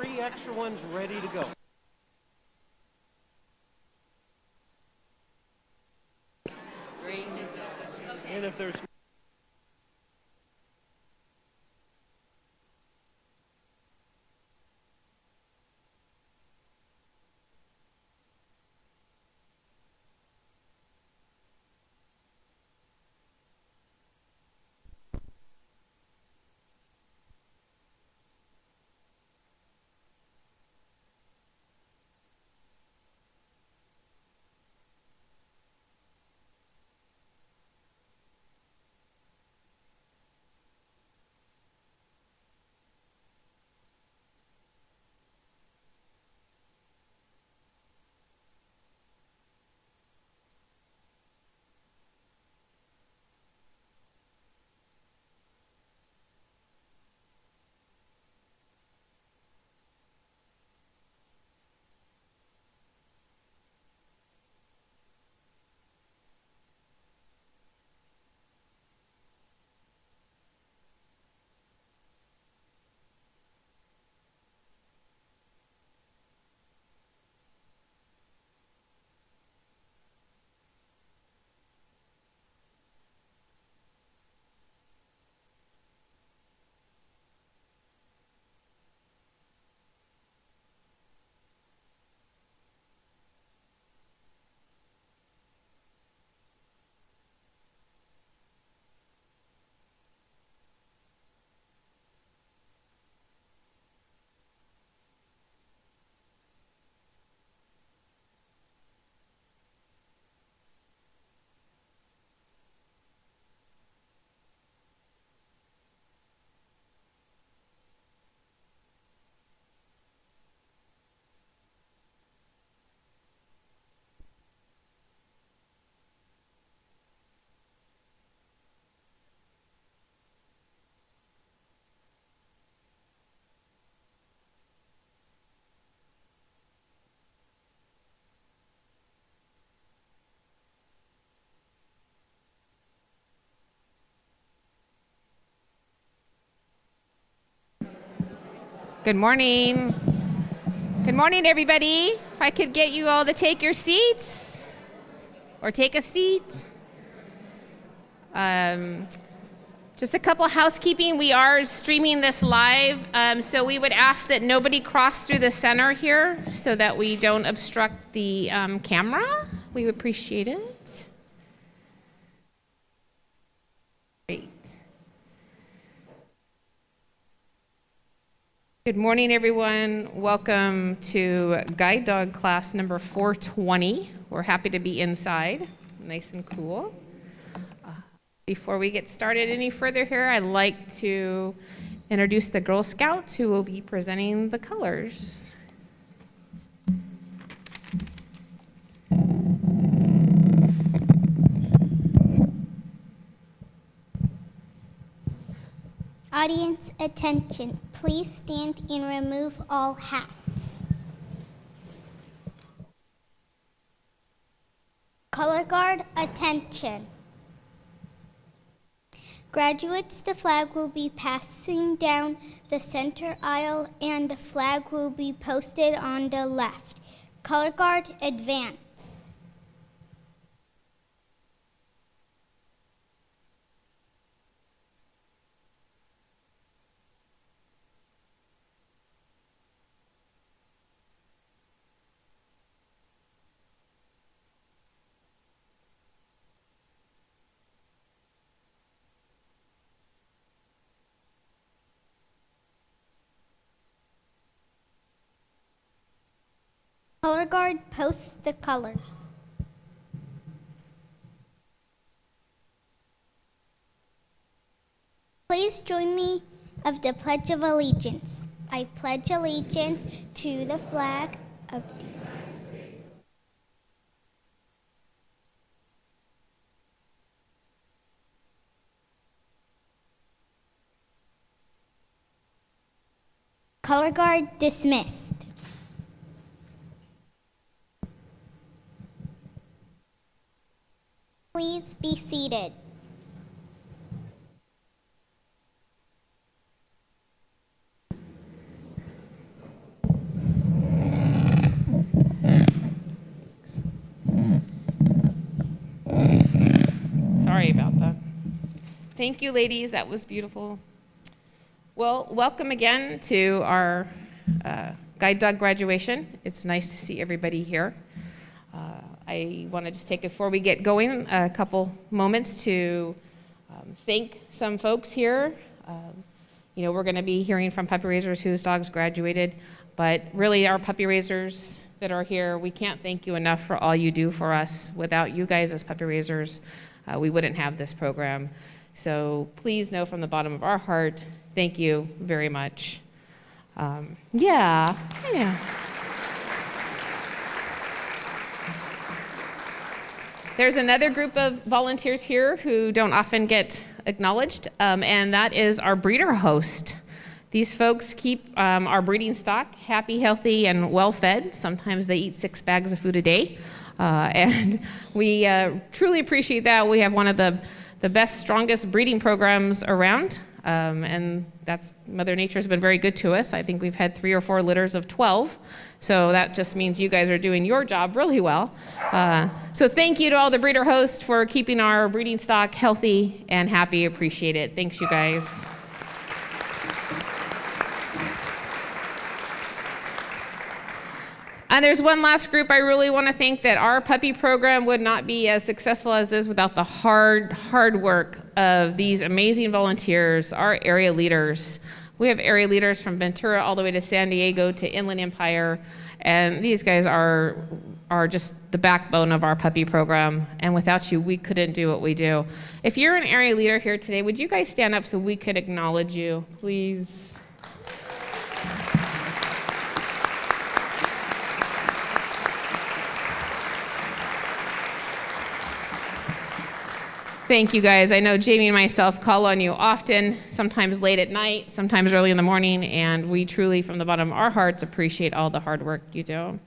3 extra ones ready to go. Great. And if there's Good morning. Good morning, everybody. If I could get you all to take your seats or take a seat. Just a couple housekeeping. We are streaming this live, so we would ask that nobody cross through the center here so that we don't obstruct the camera. We would appreciate it. Great. Good morning, everyone. Welcome to Guide Dog class number 420. We're happy to be inside, nice and cool. Before we get started any further here, I'd like to introduce the Girl Scouts who will be presenting the colors. Audience attention, please stand and remove all hats. Color guard, attention. Graduates, the flag will be passing down the center aisle and the flag will be posted on the left. Color guard, advance. Color guard posts the colors. Please join me of the Pledge of Allegiance. I pledge allegiance to the flag of the United States. Color guard dismissed. Please be seated. about that. Thank you, ladies. That was beautiful. Well, welcome again to our guide dog graduation. It's nice to see everybody here. I want to just take, before we get going, a couple moments to thank some folks here. We're going to be hearing from puppy raisers whose dogs graduated, but really our puppy raisers that are here, we can't thank you enough for all you do for us. Without you guys as puppy raisers, we wouldn't have this program. So please know from the bottom of our heart, thank you very much. Yeah. There's another group of volunteers here who don't often get acknowledged, and that is our breeder host. These folks keep our breeding stock happy, healthy, and well-fed. Sometimes they eat 6 bags of food a day, and we truly appreciate that. We have one of the best, strongest breeding programs around, and that's Mother Nature's been very good to us. I think we've had 3 or 4 litters of 12, so that just means you guys are doing your job really well. So thank you to all the breeder hosts for keeping our breeding stock healthy and happy. Appreciate it. Thanks, you guys. And there's one last group I really want to thank, that our puppy program would not be as successful as this without the hard work of these amazing volunteers, our area leaders. We have area leaders from Ventura all the way to San Diego to Inland Empire, and these guys are just the backbone of our puppy program, and without you, we couldn't do what we do. If you're an area leader here today, would you guys stand up so we could acknowledge you, please? Thank you, guys. I know Jamie and myself call on you often, sometimes late at night, sometimes early in the morning, and we truly, from the bottom of our hearts, appreciate all the hard work you do.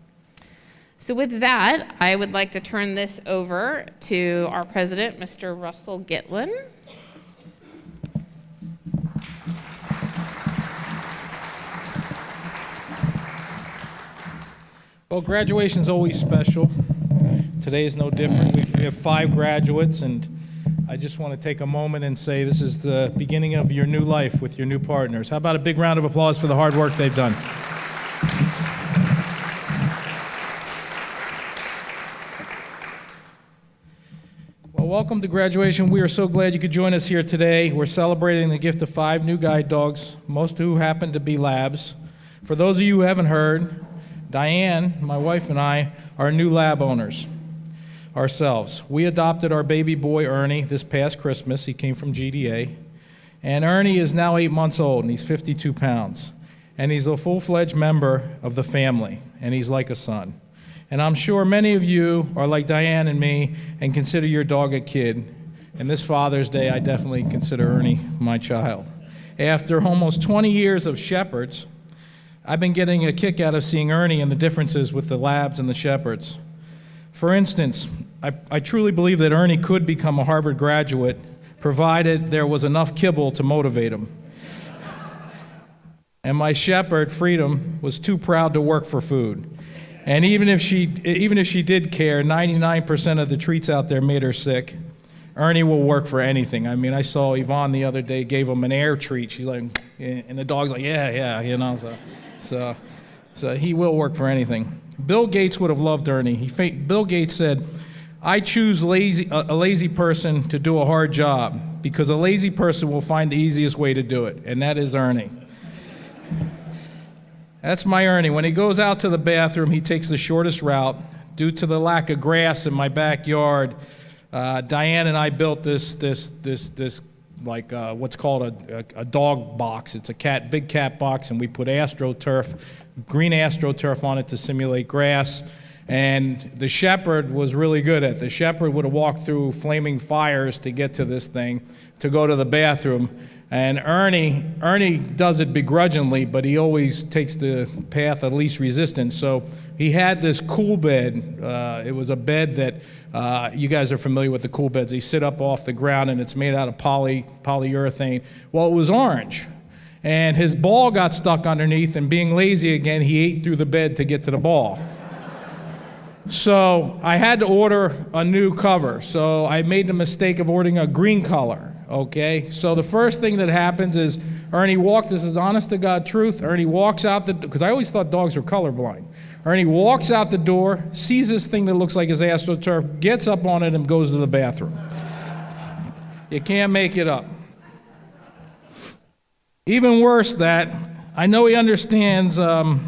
So with that, I would like to turn this over to our president, Mr. Russell Gitlin. Well, graduation's always special. Today is no different. We have 5 graduates, and I just want to take a moment and say this is the beginning of your new life with your new partners. How about a big round of applause for the hard work they've done? Well, welcome to graduation. We are so glad you could join us here today. We're celebrating the gift of 5 new guide dogs, most who happen to be labs. For those of you who haven't heard, Diane, my wife, and I are new lab owners ourselves. We adopted our baby boy Ernie this past Christmas. He came from GDA, and Ernie is now 8 months old, and he's 52 pounds, and he's a full-fledged member of the family, and he's like a son. And I'm sure many of you are like Diane and me and consider your dog a kid, and this Father's Day I definitely consider Ernie my child. After almost 20 years of shepherds, I've been getting a kick out of seeing Ernie and the differences with the labs and the shepherds. For instance, I truly believe that Ernie could become a Harvard graduate, provided there was enough kibble to motivate him. And my shepherd, Freedom, was too proud to work for food. And even if she did care, 99% of the treats out there made her sick. Ernie will work for anything. I mean, I saw Yvonne the other day gave him an air treat. She's like, and the dog's like, yeah, you know. So he will work for anything. Bill Gates would have loved Ernie. Bill Gates said, I choose a lazy person to do a hard job because a lazy person will find the easiest way to do it, and that is Ernie. That's my Ernie. When he goes out to the bathroom, he takes the shortest route. Due to the lack of grass in my backyard, Diane and I built this like what's called a dog box. It's a big cat box, and we put AstroTurf, green AstroTurf on it to simulate grass. And the shepherd was really good at it. The shepherd would have walked through flaming fires to get to this thing, to go to the bathroom. And Ernie does it begrudgingly, but he always takes the path of least resistance. So he had this cool bed. It was a bed that you guys are familiar with the cool beds. They sit up off the ground, and it's made out of polyurethane. Well, it was orange. And his ball got stuck underneath, and being lazy again, he ate through the bed to get to the ball. So I had to order a new cover. So I made the mistake of ordering a green color, okay? So the first thing that happens is Ernie walks, this is honest to God truth, Ernie walks out because I always thought dogs were colorblind. Ernie walks out the door, sees this thing that looks like his AstroTurf, gets up on it and goes to the bathroom. You can't make it up. Even worse that, I know he understands, I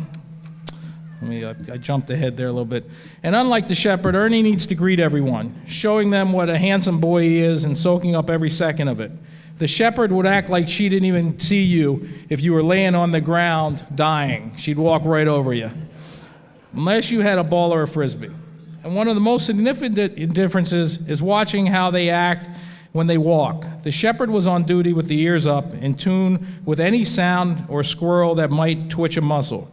jumped ahead there a little bit. And unlike the shepherd, Ernie needs to greet everyone, showing them what a handsome boy he is and soaking up every second of it. The shepherd would act like she didn't even see you if you were laying on the ground dying. She'd walk right over you, unless you had a ball or a frisbee. And one of the most significant differences is watching how they act when they walk. The shepherd was on duty with the ears up, in tune with any sound or squirrel that might twitch a muscle.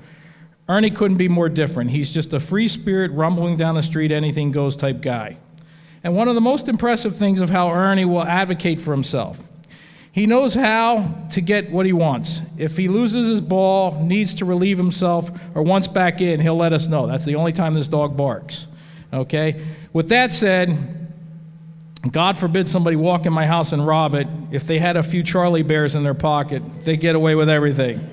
Ernie couldn't be more different. He's just a free spirit rumbling down the street, anything goes type guy. And one of the most impressive things of how Ernie will advocate for himself. He knows how to get what he wants. If he loses his ball, needs to relieve himself, or wants back in, he'll let us know. That's the only time this dog barks, okay? With that said, God forbid somebody walk in my house and rob it. If they had a few Charlie bears in their pocket, they'd get away with everything.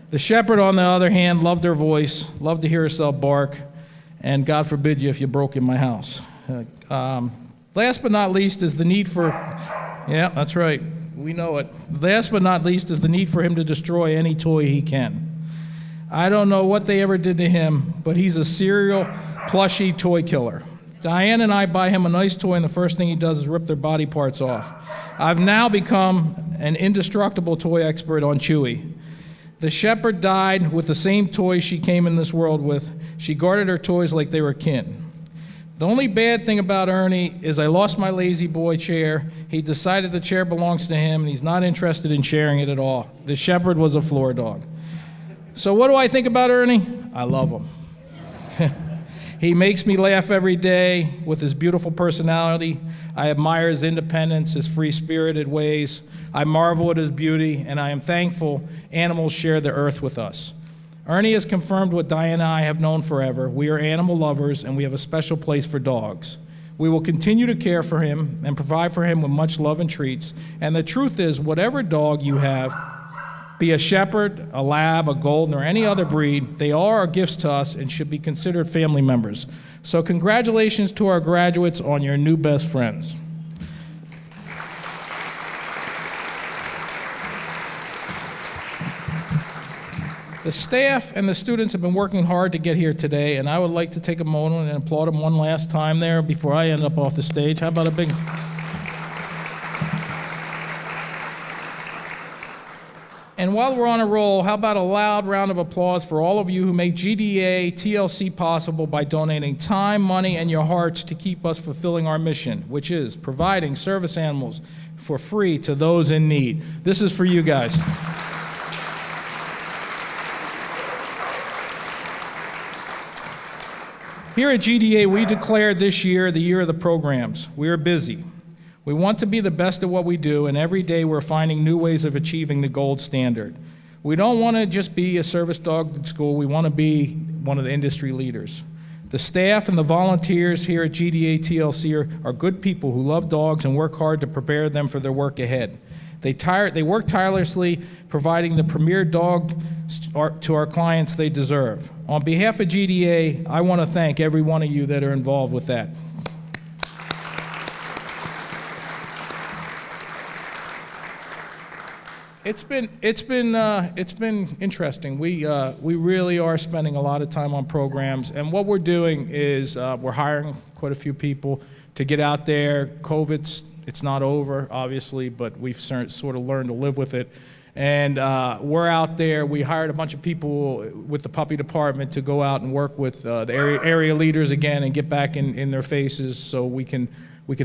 The shepherd, on the other hand, loved her voice, loved to hear herself bark, and God forbid you if you broke in my house. Last but not least is the need for, yeah, that's right, we know it. Last but not least is the need for him to destroy any toy he can. I don't know what they ever did to him, but he's a serial plushy toy killer. Diane and I buy him a nice toy, and the first thing he does is rip their body parts off. I've now become an indestructible toy expert on Chewy. The shepherd died with the same toys she came in this world with. She guarded her toys like they were kin. The only bad thing about Ernie is I lost my lazy boy chair. He decided the chair belongs to him, and he's not interested in sharing it at all. The shepherd was a floor dog. So what do I think about Ernie? I love him. He makes me laugh every day with his beautiful personality. I admire his independence, his free-spirited ways. I marvel at his beauty, and I am thankful animals share the earth with us. Ernie has confirmed what Diane and I have known forever. We are animal lovers, and we have a special place for dogs. We will continue to care for him and provide for him with much love and treats. And the truth is, whatever dog you have, be a shepherd, a lab, a golden, or any other breed, they all are gifts to us and should be considered family members. So congratulations to our graduates on your new best friends. The staff and the students have been working hard to get here today, and I would like to take a moment and applaud them one last time there before I end up off the stage. How about a big... And while we're on a roll, how about a loud round of applause for all of you who make GDA TLC possible by donating time, money, and your hearts to keep us fulfilling our mission, which is providing service animals for free to those in need. This is for you guys. Here at GDA, we declared this year the year of the programs. We are busy. We want to be the best at what we do, and every day we're finding new ways of achieving the gold standard. We don't want to just be a service dog school, we want to be one of the industry leaders. The staff and the volunteers here at GDA TLC are good people who love dogs and work hard to prepare them for their work ahead. They work tirelessly, providing the premier dog to our clients they deserve. On behalf of GDA, I want to thank every one of you that are involved with that. It's been interesting. We really are spending a lot of time on programs, and what we're doing is we're hiring quite a few people to get out there. It's not over, obviously, but we've sort of learned to live with it. And we're out there. We hired a bunch of people with the puppy department to go out and work with the area leaders again and get back in their faces so we can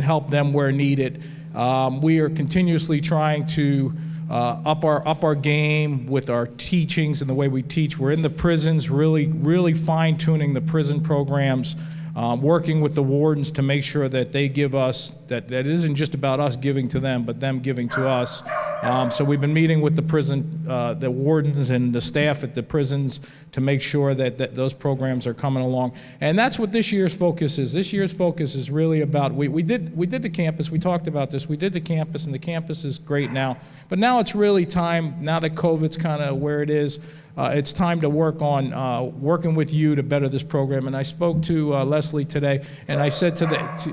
help them where needed. We are continuously trying to up our game with our teachings and the way we teach. We're in the prisons, really fine-tuning the prison programs, working with the wardens to make sure that they give us, that it isn't just about us giving to them, but them giving to us. So we've been meeting with the prison, the wardens and the staff at the prisons to make sure that those programs are coming along. And that's what this year's focus is. This year's focus is really about, we did the campus, we talked about this, we did the campus, and the campus is great now. But now it's really time, now that COVID's kind of where it is, it's time to work on working with you to better this program. And I spoke to Leslie today, and I said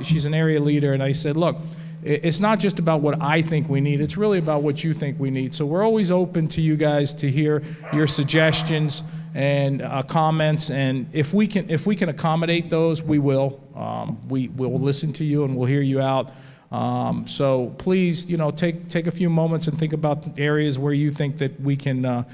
she's an area leader, and I said, look, it's not just about what I think we need, it's really about what you think we need. So we're always open to you guys to hear your suggestions and comments, and if we can accommodate those, we will. We will listen to you and we'll hear you out. So please, take a few moments and think about the areas where you think that we can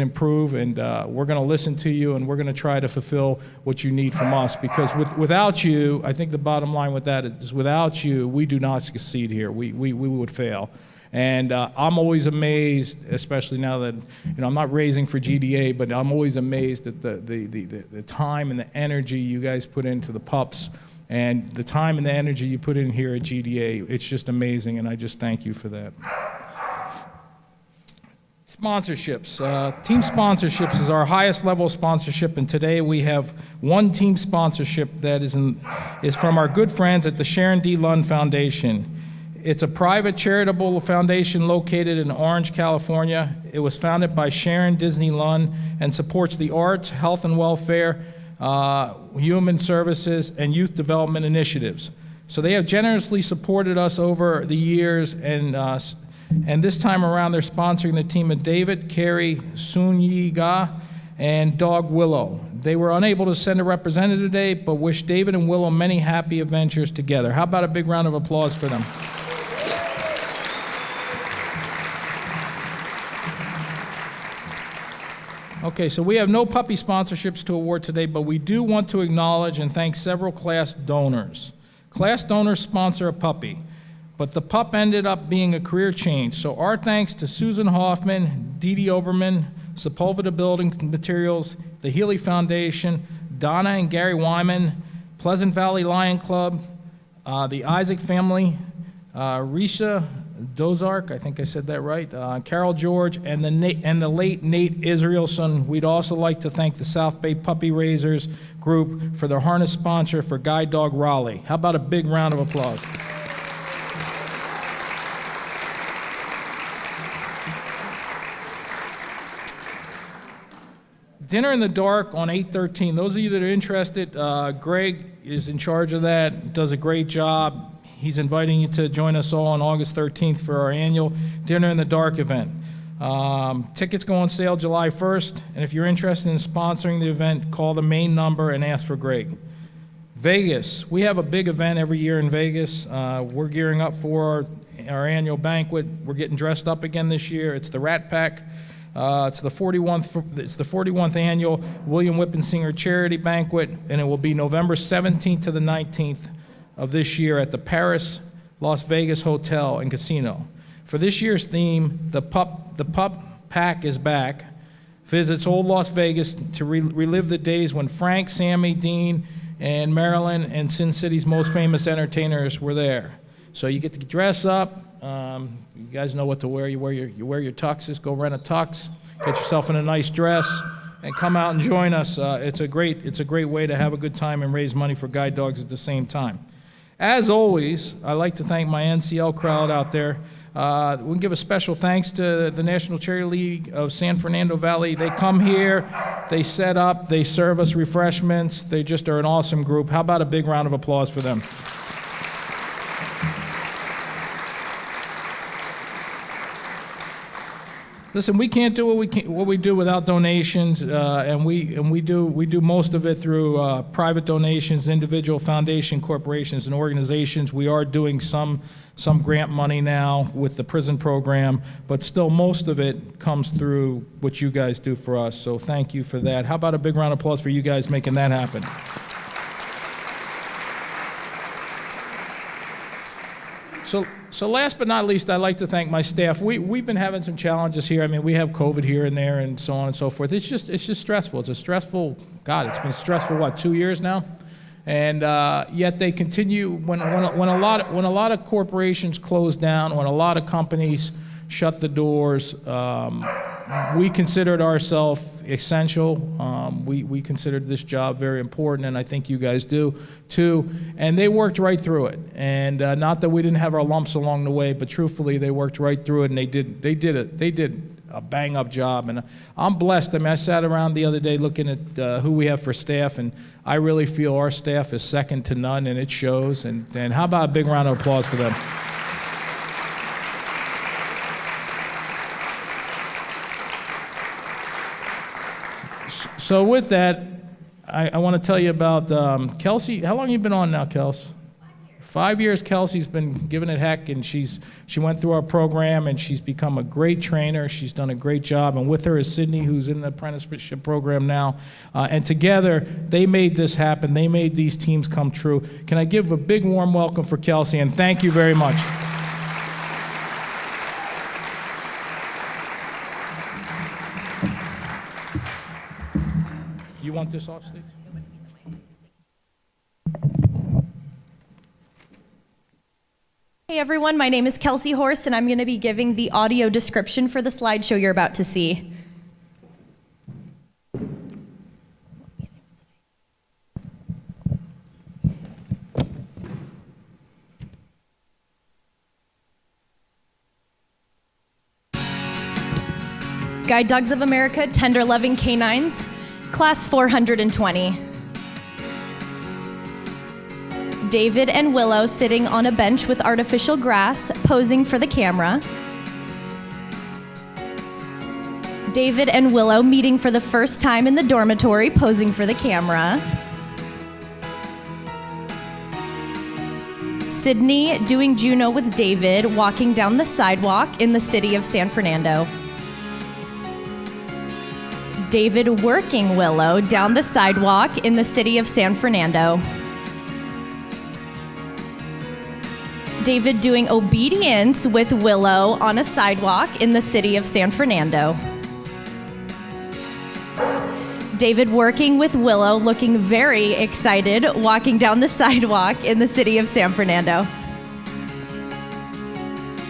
improve, and we're going to listen to you, and we're going to try to fulfill what you need from us, because without you, I think the bottom line with that is without you, we do not succeed here. We would fail. And I'm always amazed, especially now that I'm not raising for GDA, but I'm always amazed at the time and the energy you guys put into the pups, and the time and the energy you put in here at GDA. It's just amazing, and I just thank you for that. Sponsorships. Team sponsorships is our highest level of sponsorship, and today we have one team sponsorship that is from our good friends at the Sharon D. Lund Foundation. It's a private charitable foundation located in Orange, California. It was founded by Sharon Disney Lund and supports the arts, health and welfare, human services, and youth development initiatives. So they have generously supported us over the years, and this time around, they're sponsoring the team of David, Kerry, Zuniga, and dog Willow. They were unable to send a representative today, but wish David and Willow many happy adventures together. How about a big round of applause for them? Okay, so we have no puppy sponsorships to award today, but we do want to acknowledge and thank several class donors. Class donors sponsor a puppy, but the pup ended up being a career change. So our thanks to Susan Hoffman, Dee Dee Oberman, Sepulveda Building Materials, the Healy Foundation, Donna and Gary Wyman, Pleasant Valley Lion Club, the Isaac family, Risha Dozark, I think I said that right, Carol George, and the late Nate Israelson. We'd also like to thank the South Bay Puppy Raisers Group for their harness sponsor for Guide Dog Raleigh. How about a big round of applause? Dinner in the Dark on 8/13. Those of you that are interested, Greg is in charge of that, does a great job. He's inviting you to join us all on August 13th for our annual Dinner in the Dark event. Tickets go on sale July 1st, and if you're interested in sponsoring the event, call the main number and ask for Greg. Vegas. We have a big event every year in Vegas. We're gearing up for our annual banquet. We're getting dressed up again this year. It's the Rat Pack. It's the 41st annual William Whippensinger Charity Banquet, and it will be November 17th to the 19th of this year at the Paris Las Vegas Hotel and Casino. For this year's theme, the Pup Pack is back. Visits old Las Vegas to relive the days when Frank, Sammy, Dean, and Marilyn and Sin City's most famous entertainers were there. So you get to dress up. You guys know what to wear. You wear your tuxes. Go rent a tux. Get yourself in a nice dress, and come out and join us. It's a great way to have a good time and raise money for guide dogs at the same time. As always, I'd like to thank my NCL crowd out there. We'll give a special thanks to the National Charity League of San Fernando Valley. They come here, they set up, they serve us refreshments. They just are an awesome group. How about a big round of applause for them? Listen, we can't do what we do without donations, and we do most of it through private donations, individual foundation, corporations, and organizations. We are doing some grant money now with the prison program, but still most of it comes through what you guys do for us. So thank you for that. How about a big round of applause for you guys making that happen? So last but not least, I'd like to thank my staff. We've been having some challenges here. I mean, we have COVID here and there and so on and so forth. It's just stressful. It's a stressful, God, it's been stressful, what, 2 years now? And yet they continue, when a lot of corporations close down, when a lot of companies shut the doors. We considered ourselves essential. We considered this job very important, and I think you guys do too. And they worked right through it. And not that we didn't have our lumps along the way, but truthfully, they worked right through it, and they did a bang-up job. And I'm blessed. I mean, I sat around the other day looking at who we have for staff, and I really feel our staff is second to none, and it shows. And how about a big round of applause for them? So with that, I want to tell you about Kelsey. How long have you been on now, Kels? 5 years. Kelsey's been giving it heck, and she went through our program, and she's become a great trainer. She's done a great job, and with her is Sydney, who's in the apprenticeship program now. And together, they made this happen. They made these teams come true. Can I give a big warm welcome for Kelsey, and thank you very much. You want this off, Steve? Hey everyone, my name is Kelsey Horst, and I'm going to be giving the audio description for the slideshow you're about to see. Guide Dogs of America, Tender Loving Canines, Class 420. David and Willow sitting on a bench with artificial grass, posing for the camera. David and Willow meeting for the first time in the dormitory, posing for the camera. Sydney doing Juno with David, walking down the sidewalk in the city of San Fernando. David working Willow down the sidewalk in the city of San Fernando. David doing obedience with Willow on a sidewalk in the city of San Fernando. David working with Willow, looking very excited, walking down the sidewalk in the city of San Fernando.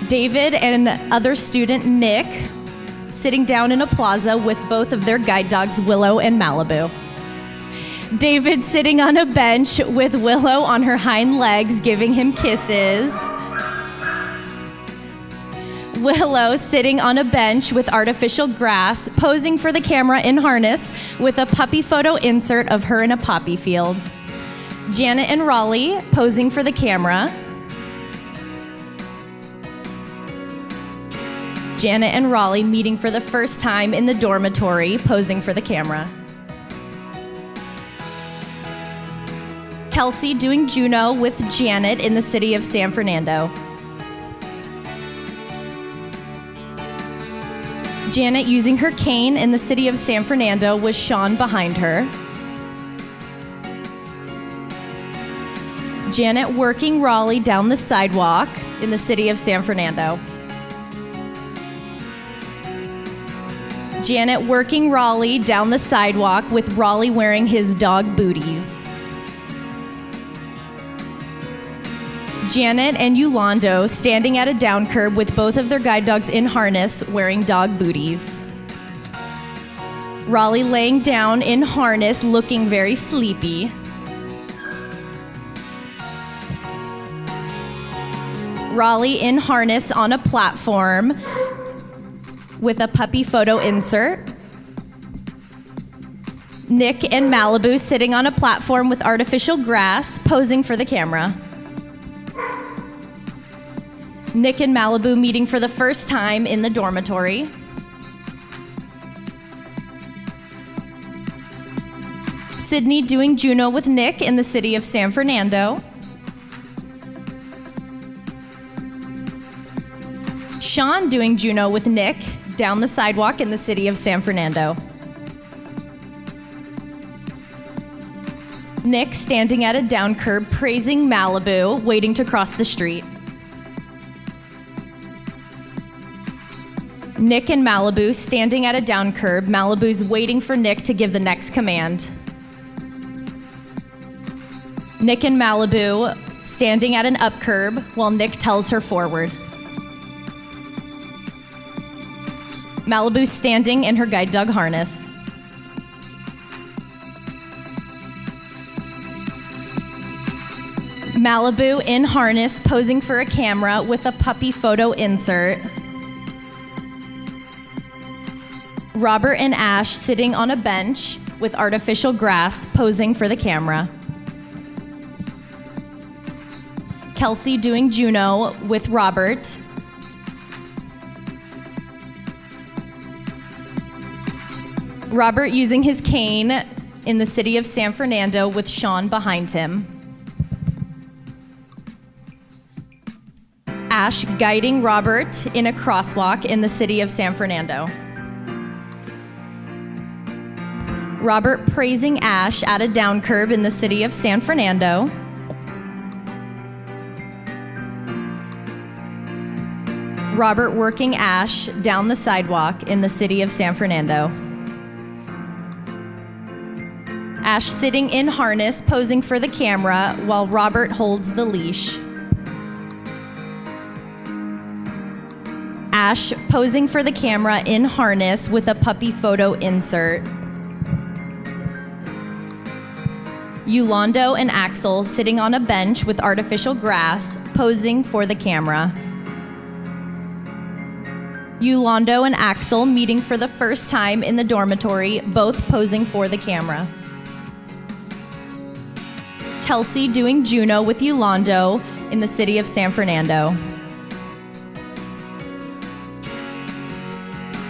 David and other student Nick sitting down in a plaza with both of their guide dogs, Willow and Malibu. David sitting on a bench with Willow on her hind legs, giving him kisses. Willow sitting on a bench with artificial grass, posing for the camera in harness with a puppy photo insert of her in a poppy field. Janet and Raleigh posing for the camera. Janet and Raleigh meeting for the first time in the dormitory, posing for the camera. Kelsey doing Juno with Janet in the city of San Fernando. Janet using her cane in the city of San Fernando with Sean behind her. Janet working Raleigh down the sidewalk in the city of San Fernando. Janet working Raleigh down the sidewalk with Raleigh wearing his dog booties. Janet and Lando standing at a down curb with both of their guide dogs in harness wearing dog booties. Raleigh laying down in harness looking very sleepy. Raleigh in harness on a platform with a puppy photo insert. Nick and Malibu sitting on a platform with artificial grass, posing for the camera. Nick and Malibu meeting for the first time in the dormitory. Sydney doing Juno with Nick in the city of San Fernando. Sean doing Juno with Nick down the sidewalk in the city of San Fernando. Nick standing at a down curb praising Malibu, waiting to cross the street. Nick and Malibu standing at a down curb. Malibu's waiting for Nick to give the next command. Nick and Malibu standing at an up curb while Nick tells her forward. Malibu standing in her guide dog harness. Malibu in harness posing for a camera with a puppy photo insert. Robert and Ash sitting on a bench with artificial grass posing for the camera. Kelsey doing Juno with Robert. Robert using his cane in the city of San Fernando with Sean behind him. Ash guiding Robert in a crosswalk in the city of San Fernando. Robert praising Ash at a down curb in the city of San Fernando. Robert working Ash down the sidewalk in the city of San Fernando. Ash sitting in harness posing for the camera while Robert holds the leash. Ash posing for the camera in harness with a puppy photo insert. Lando and Axel sitting on a bench with artificial grass posing for the camera. Lando and Axel meeting for the first time in the dormitory, both posing for the camera. Kelsey doing Juno with Lando in the city of San Fernando.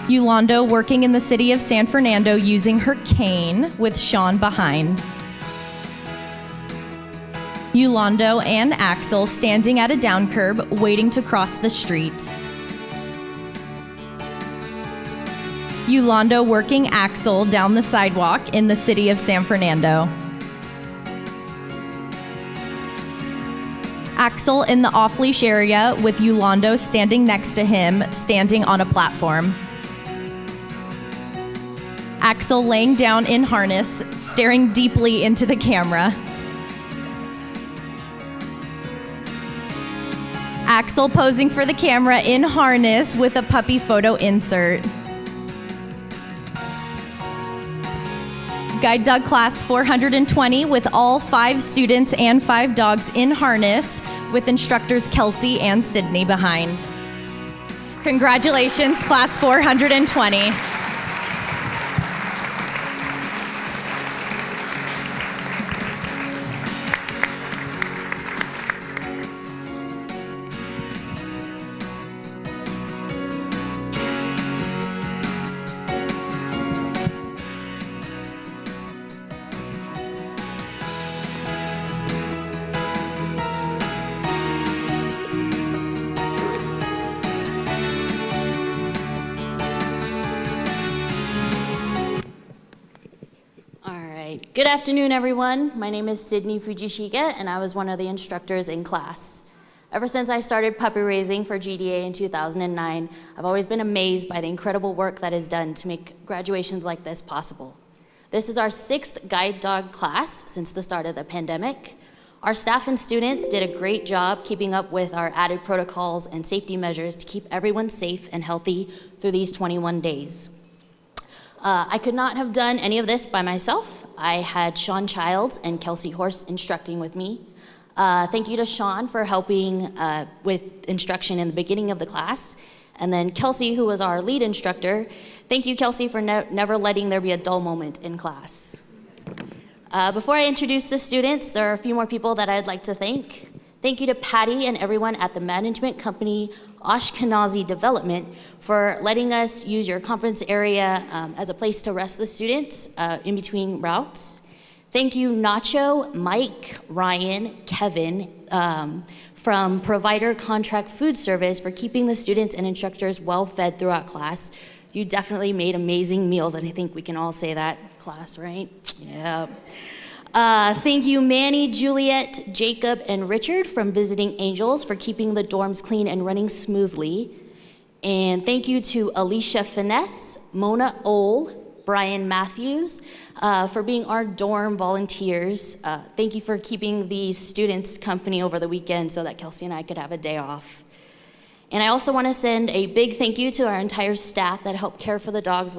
Lando working in the city of San Fernando using her cane with Sean behind. Lando and Axel standing at a down curb waiting to cross the street. Lando working Axel down the sidewalk in the city of San Fernando. Axel in the off-leash area with Lando standing next to him, standing on a platform. Axel laying down in harness, staring deeply into the camera. Axel posing for the camera in harness with a puppy photo insert. Guide Dog Class 420 with all 5 students and 5 dogs in harness with instructors Kelsey and Sydney behind. Congratulations, Class 420. Good afternoon, everyone. My name is Sydney Fujishiga, and I was one of the instructors in class. Ever since I started puppy raising for GDA in 2009, I've always been amazed by the incredible work that is done to make graduations like this possible. This is our 6th guide dog class since the start of the pandemic. Our staff and students did a great job keeping up with our added protocols and safety measures to keep everyone safe and healthy through these 21 days. I could not have done any of this by myself. I had Sean Childs and Kelsey Horst instructing with me. Thank you to Sean for helping with instruction in the beginning of the class. And then Kelsey, who was our lead instructor, thank you, Kelsey, for never letting there be a dull moment in class. Before I introduce the students, there are a few more people that I'd like to thank. Thank you to Patty and everyone at the management company Ashkenazi Development for letting us use your conference area as a place to rest the students in between routes. Thank you, Nacho, Mike, Ryan, Kevin from Provider Contract Food Service for keeping the students and instructors well fed throughout class. You definitely made amazing meals, and I think we can all say that, class, right? Yeah. Thank you, Manny, Juliet, Jacob, and Richard from Visiting Angels for keeping the dorms clean and running smoothly. And thank you to Alicia Finesse, Mona Ole, Brian Matthews, for being our dorm volunteers. Thank you for keeping the students company over the weekend so that Kelsey and I could have a day off. And I also want to send a big thank you to our entire staff that helped care for the dogs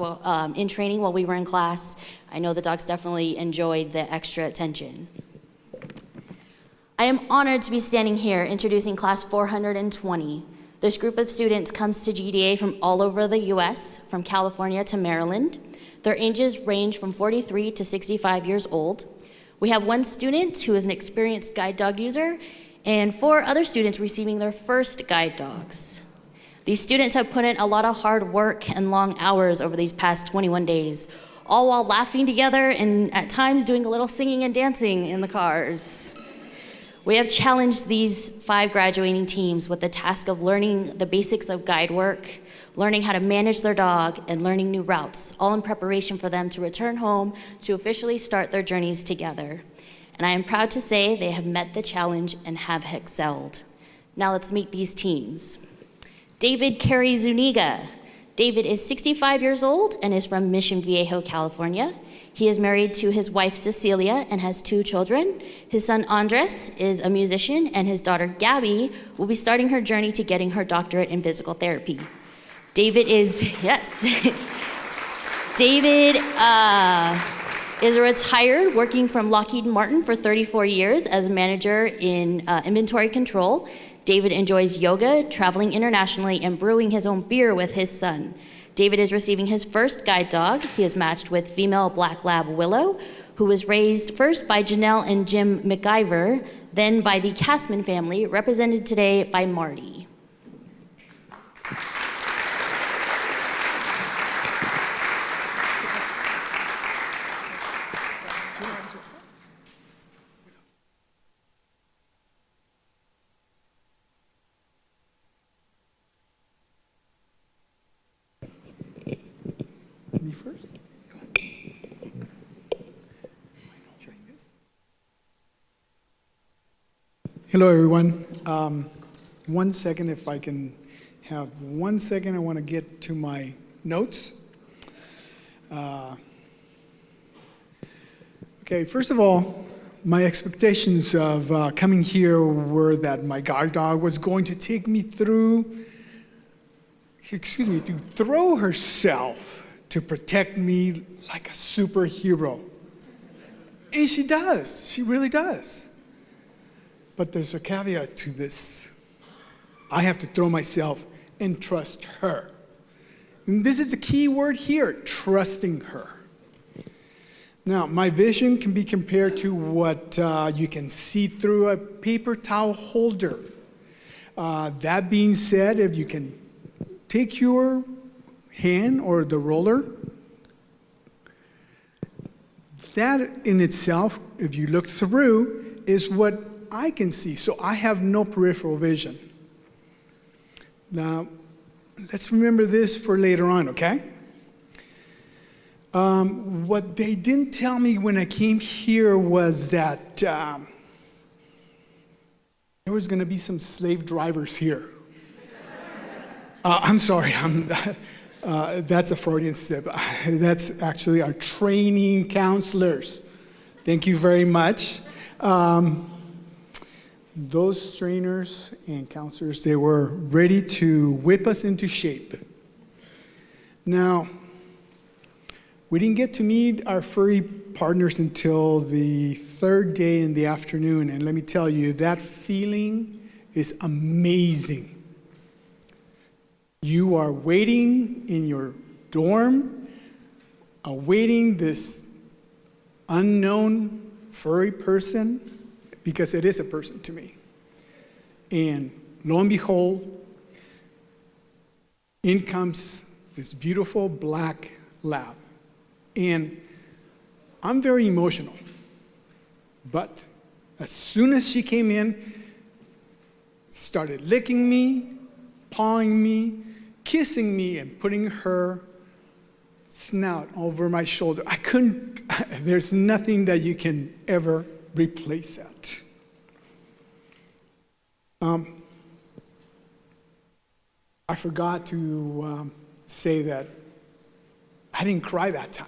in training while we were in class. I know the dogs definitely enjoyed the extra attention. I am honored to be standing here introducing class 420. This group of students comes to GDA from all over the US, from California to Maryland. Their ages range from 43 to 65 years old. We have one student who is an experienced guide dog user and 4 other students receiving their first guide dogs. These students have put in a lot of hard work and long hours over these past 21 days, all while laughing together and at times doing a little singing and dancing in the cars. We have challenged these 5 graduating teams with the task of learning the basics of guide work, learning how to manage their dog, and learning new routes, all in preparation for them to return home to officially start their journeys together. And I am proud to say they have met the challenge and have excelled. Now let's meet these teams. David Kerry Zuniga. David is 65 years old and is from Mission Viejo, California. He is married to his wife, Cecilia, and has 2 children. His son, Andres, is a musician, and his daughter, Gabby, will be starting her journey to getting her doctorate in physical therapy. David is, yes. David is a retired, working from Lockheed Martin for 34 years as a manager in inventory control. David enjoys yoga, traveling internationally, and brewing his own beer with his son. David is receiving his first guide dog. He is matched with female black lab Willow, who was raised first by Janelle and Jim McIver, then by the Castman family, represented today by Marty. Me first? Hello, everyone. 1 second, if I can have 1 second, I want to get to my notes. Okay, first of all, my expectations of coming here were that my guide dog was going to take me through, to throw herself to protect me like a superhero. And she does, she really does. But there's a caveat to this. I have to throw myself and trust her. And this is the key word here, trusting her. Now, my vision can be compared to what you can see through a paper towel holder. That being said, if you can take your hand or the roller, that in itself, if you look through, is what I can see. So I have no peripheral vision. Now, let's remember this for later on, okay? What they didn't tell me when I came here was that there was going to be some slave drivers here. I'm sorry, that's a Freudian slip. That's actually our training counselors. Thank you very much. Those trainers and counselors, they were ready to whip us into shape. Now, we didn't get to meet our furry partners until the 3rd day in the afternoon, and let me tell you, that feeling is amazing. You are waiting in your dorm, awaiting this unknown furry person, because it is a person to me. And lo and behold, in comes this beautiful black lab. And I'm very emotional. But as soon as she came in, started licking me, pawing me, kissing me, and putting her snout over my shoulder. There's nothing that you can ever replace that. I forgot to say that I didn't cry that time.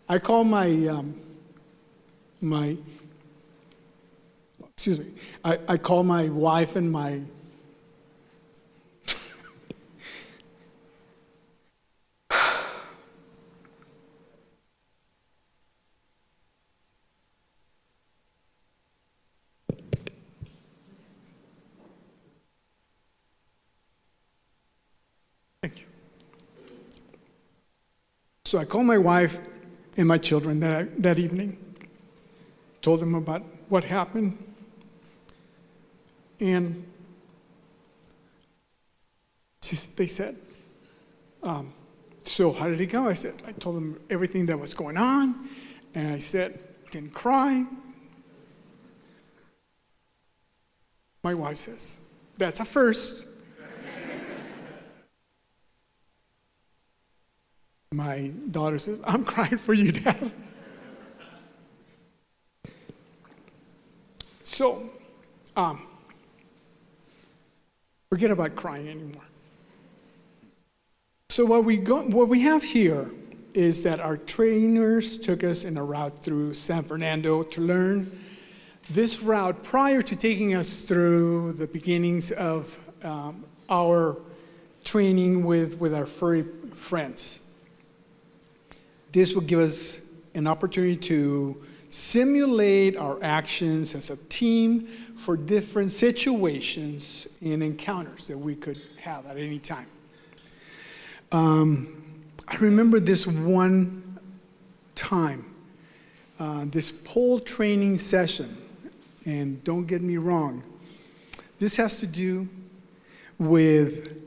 I called I called my wife and my Thank you. So I called my wife and my children that evening, told them about what happened, and they said, so how did it go? I told them everything that was going on, and I said, didn't cry. My wife says, that's a first. My daughter says, I'm crying for you, Dad. So, forget about crying anymore. So what we have here is that our trainers took us in a route through San Fernando to learn this route prior to taking us through the beginnings of our training with our furry friends. This will give us an opportunity to simulate our actions as a team for different situations and encounters that we could have at any time. I remember this one time, this pole training session, and don't get me wrong, this has to do with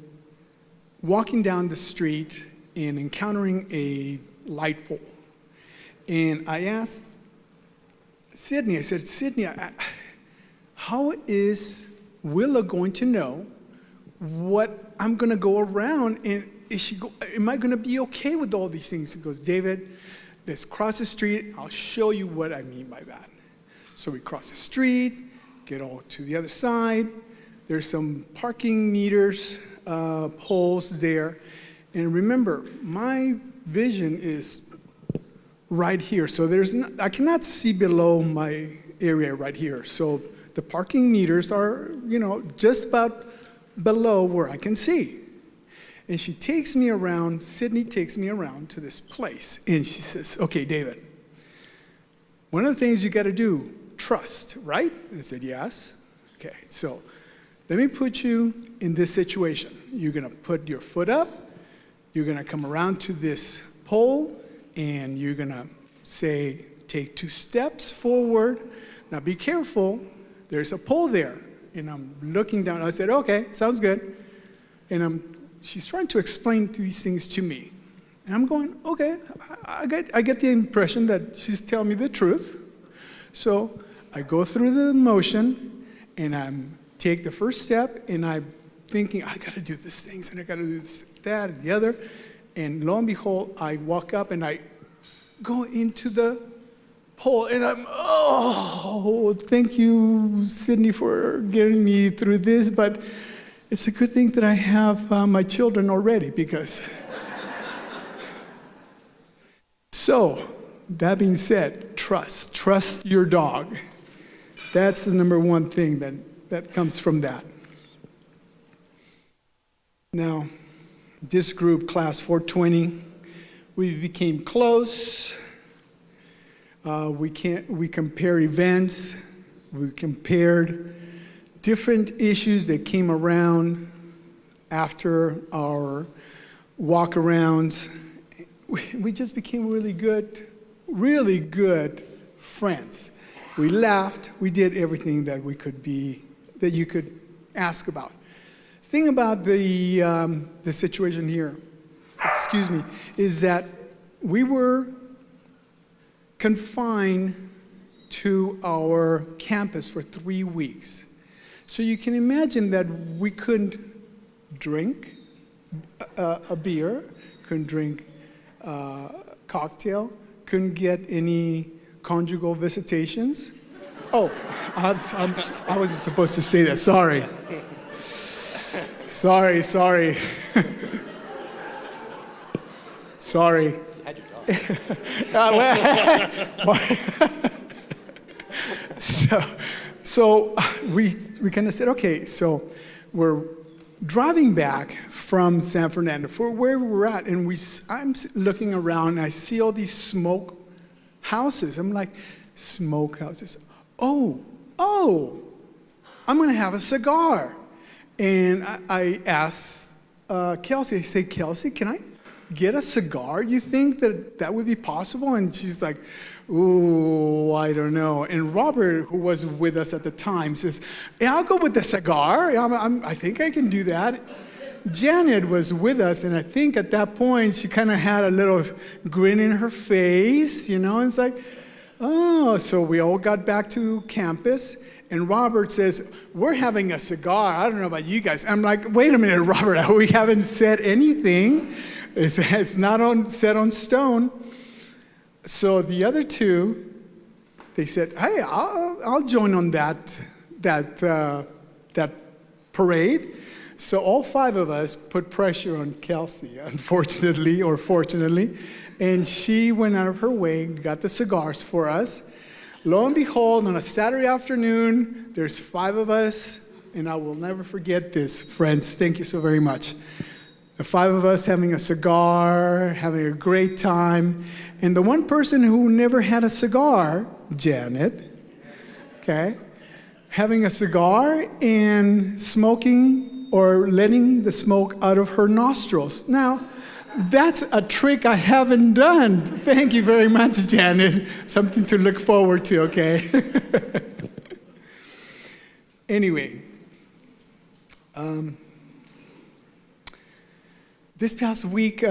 walking down the street and encountering a light pole. And I asked Sydney, I said, Sydney, how is Willow going to know what I'm going to go around, and am I going to be okay with all these things? He goes, David, let's cross the street. I'll show you what I mean by that. So we cross the street, get all to the other side. There's some parking meters, poles there. And remember, my vision is right here. So I cannot see below my area right here. So the parking meters are, just about below where I can see. And she takes me around, Sydney takes me around to this place. And she says, okay, David, one of the things you got to do, trust, right? And I said, yes. Okay, so let me put you in this situation. You're going to put your foot up. You're going to come around to this pole, and you're going to say, take 2 steps forward. Now be careful. There's a pole there. And I'm looking down. I said, okay, sounds good. And she's trying to explain these things to me. And I'm going, okay, I get the impression that she's telling me the truth. So I go through the motion, and I take the first step, and I'm thinking, I got to do these things, and I got to do this, that, and the other. And lo and behold, I walk up, and I go into the pole, and thank you, Sydney, for getting me through this, but it's a good thing that I have my children already, because. So, that being said, trust your dog. That's the number one thing that comes from that. Now, this group, class 420, we became close. We compared events. We compared different issues that came around after our walk-arounds. We just became really good friends. We laughed. We did everything that you could ask about. Thing about the situation here, is that we were confined to our campus for 3 weeks. So you can imagine that we couldn't drink a beer, couldn't drink a cocktail, couldn't get any conjugal visitations. Oh, I wasn't supposed to say that, sorry. Sorry. Sorry. So we kind of said, okay, so we're driving back from San Fernando for where we were at, and I'm looking around, and I see all these smoke houses. I'm like, smoke houses. Oh, I'm gonna have a cigar. And I asked Kelsey. I say, Kelsey, can I get a cigar? You think that would be possible? And she's like, ooh, I don't know. And Robert, who was with us at the time, says, yeah, I'll go with the cigar. I think I can do that. Janet was with us, and I think at that point she kind of had a little grin in her face, and it's like, oh. So we all got back to campus, and Robert says, we're having a cigar. I don't know about you guys. I'm like, wait a minute, Robert, we haven't said anything. It's not set on stone. So the other two, they said, hey, I'll join on that parade. So all 5 of us put pressure on Kelsey, unfortunately or fortunately, and she went out of her way, got the cigars for us. Lo and behold, on a Saturday afternoon, there's 5 of us, and I will never forget this, friends. Thank you so very much. The 5 of us having a cigar, having a great time, and the one person who never had a cigar, Janet, okay, having a cigar and smoking or letting the smoke out of her nostrils. Now, that's a trick I haven't done. Thank you very much, Janet. Something to look forward to, okay? Anyway, this past week,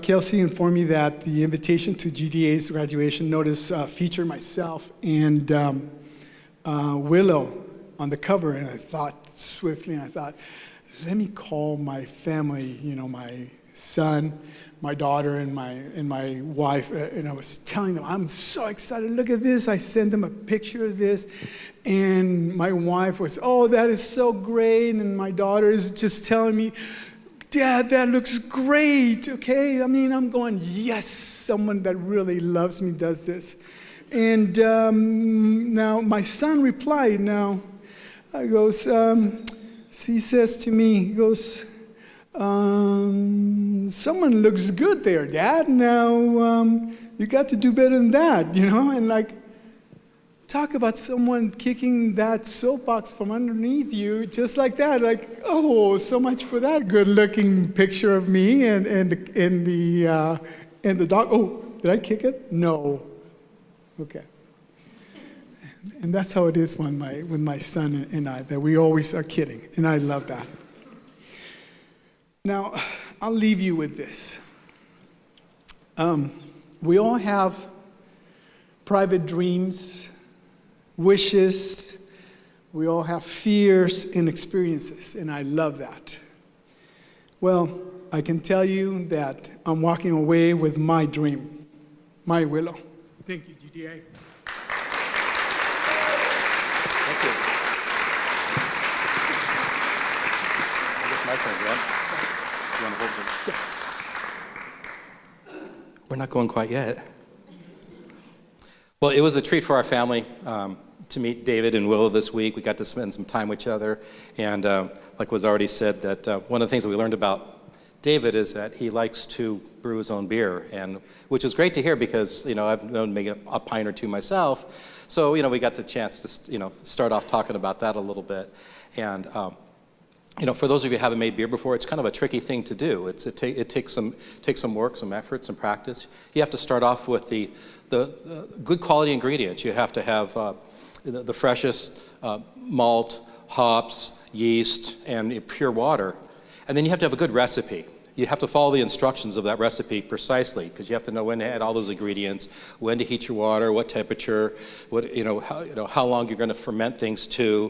Kelsey informed me that the invitation to GDA's graduation notice featured myself and Willow on the cover, and I thought swiftly, let me call my family, my son, my daughter, and my wife, and I was telling them, I'm so excited, look at this. I sent them a picture of this, and my wife was, oh, that is so great, and my daughter is just telling me, Dad, that looks great, okay? I'm going, yes, someone that really loves me does this. And now my son replied, he says to me, he goes, someone looks good there, Dad. Now, you got to do better than that, and talk about someone kicking that soapbox from underneath you just like that. Oh, so much for that good-looking picture of me and the dog. Oh, did I kick it? No. Okay. And that's how it is with my son and I, that we always are kidding, and I love that. Now, I'll leave you with this. We all have private dreams, wishes. We all have fears and experiences, and I love that. Well, I can tell you that I'm walking away with my dream, my Willow. Thank you, GDA. My turn, right? You want to hold it? We're not going quite yet. Well, it was a treat for our family to meet David and Willow this week. We got to spend some time with each other, and like was already said, that one of the things that we learned about David is that he likes to brew his own beer, and which is great to hear because I've known maybe a pint or two myself. So we got the chance to start off talking about that a little bit, and. For those of you who haven't made beer before, it's kind of a tricky thing to do. It takes some work, some effort, some practice. You have to start off with the good quality ingredients. You have to have the freshest malt, hops, yeast, and pure water. And then you have to have a good recipe. You have to follow the instructions of that recipe precisely, because you have to know when to add all those ingredients, when to heat your water, what temperature, how long you're going to ferment things to,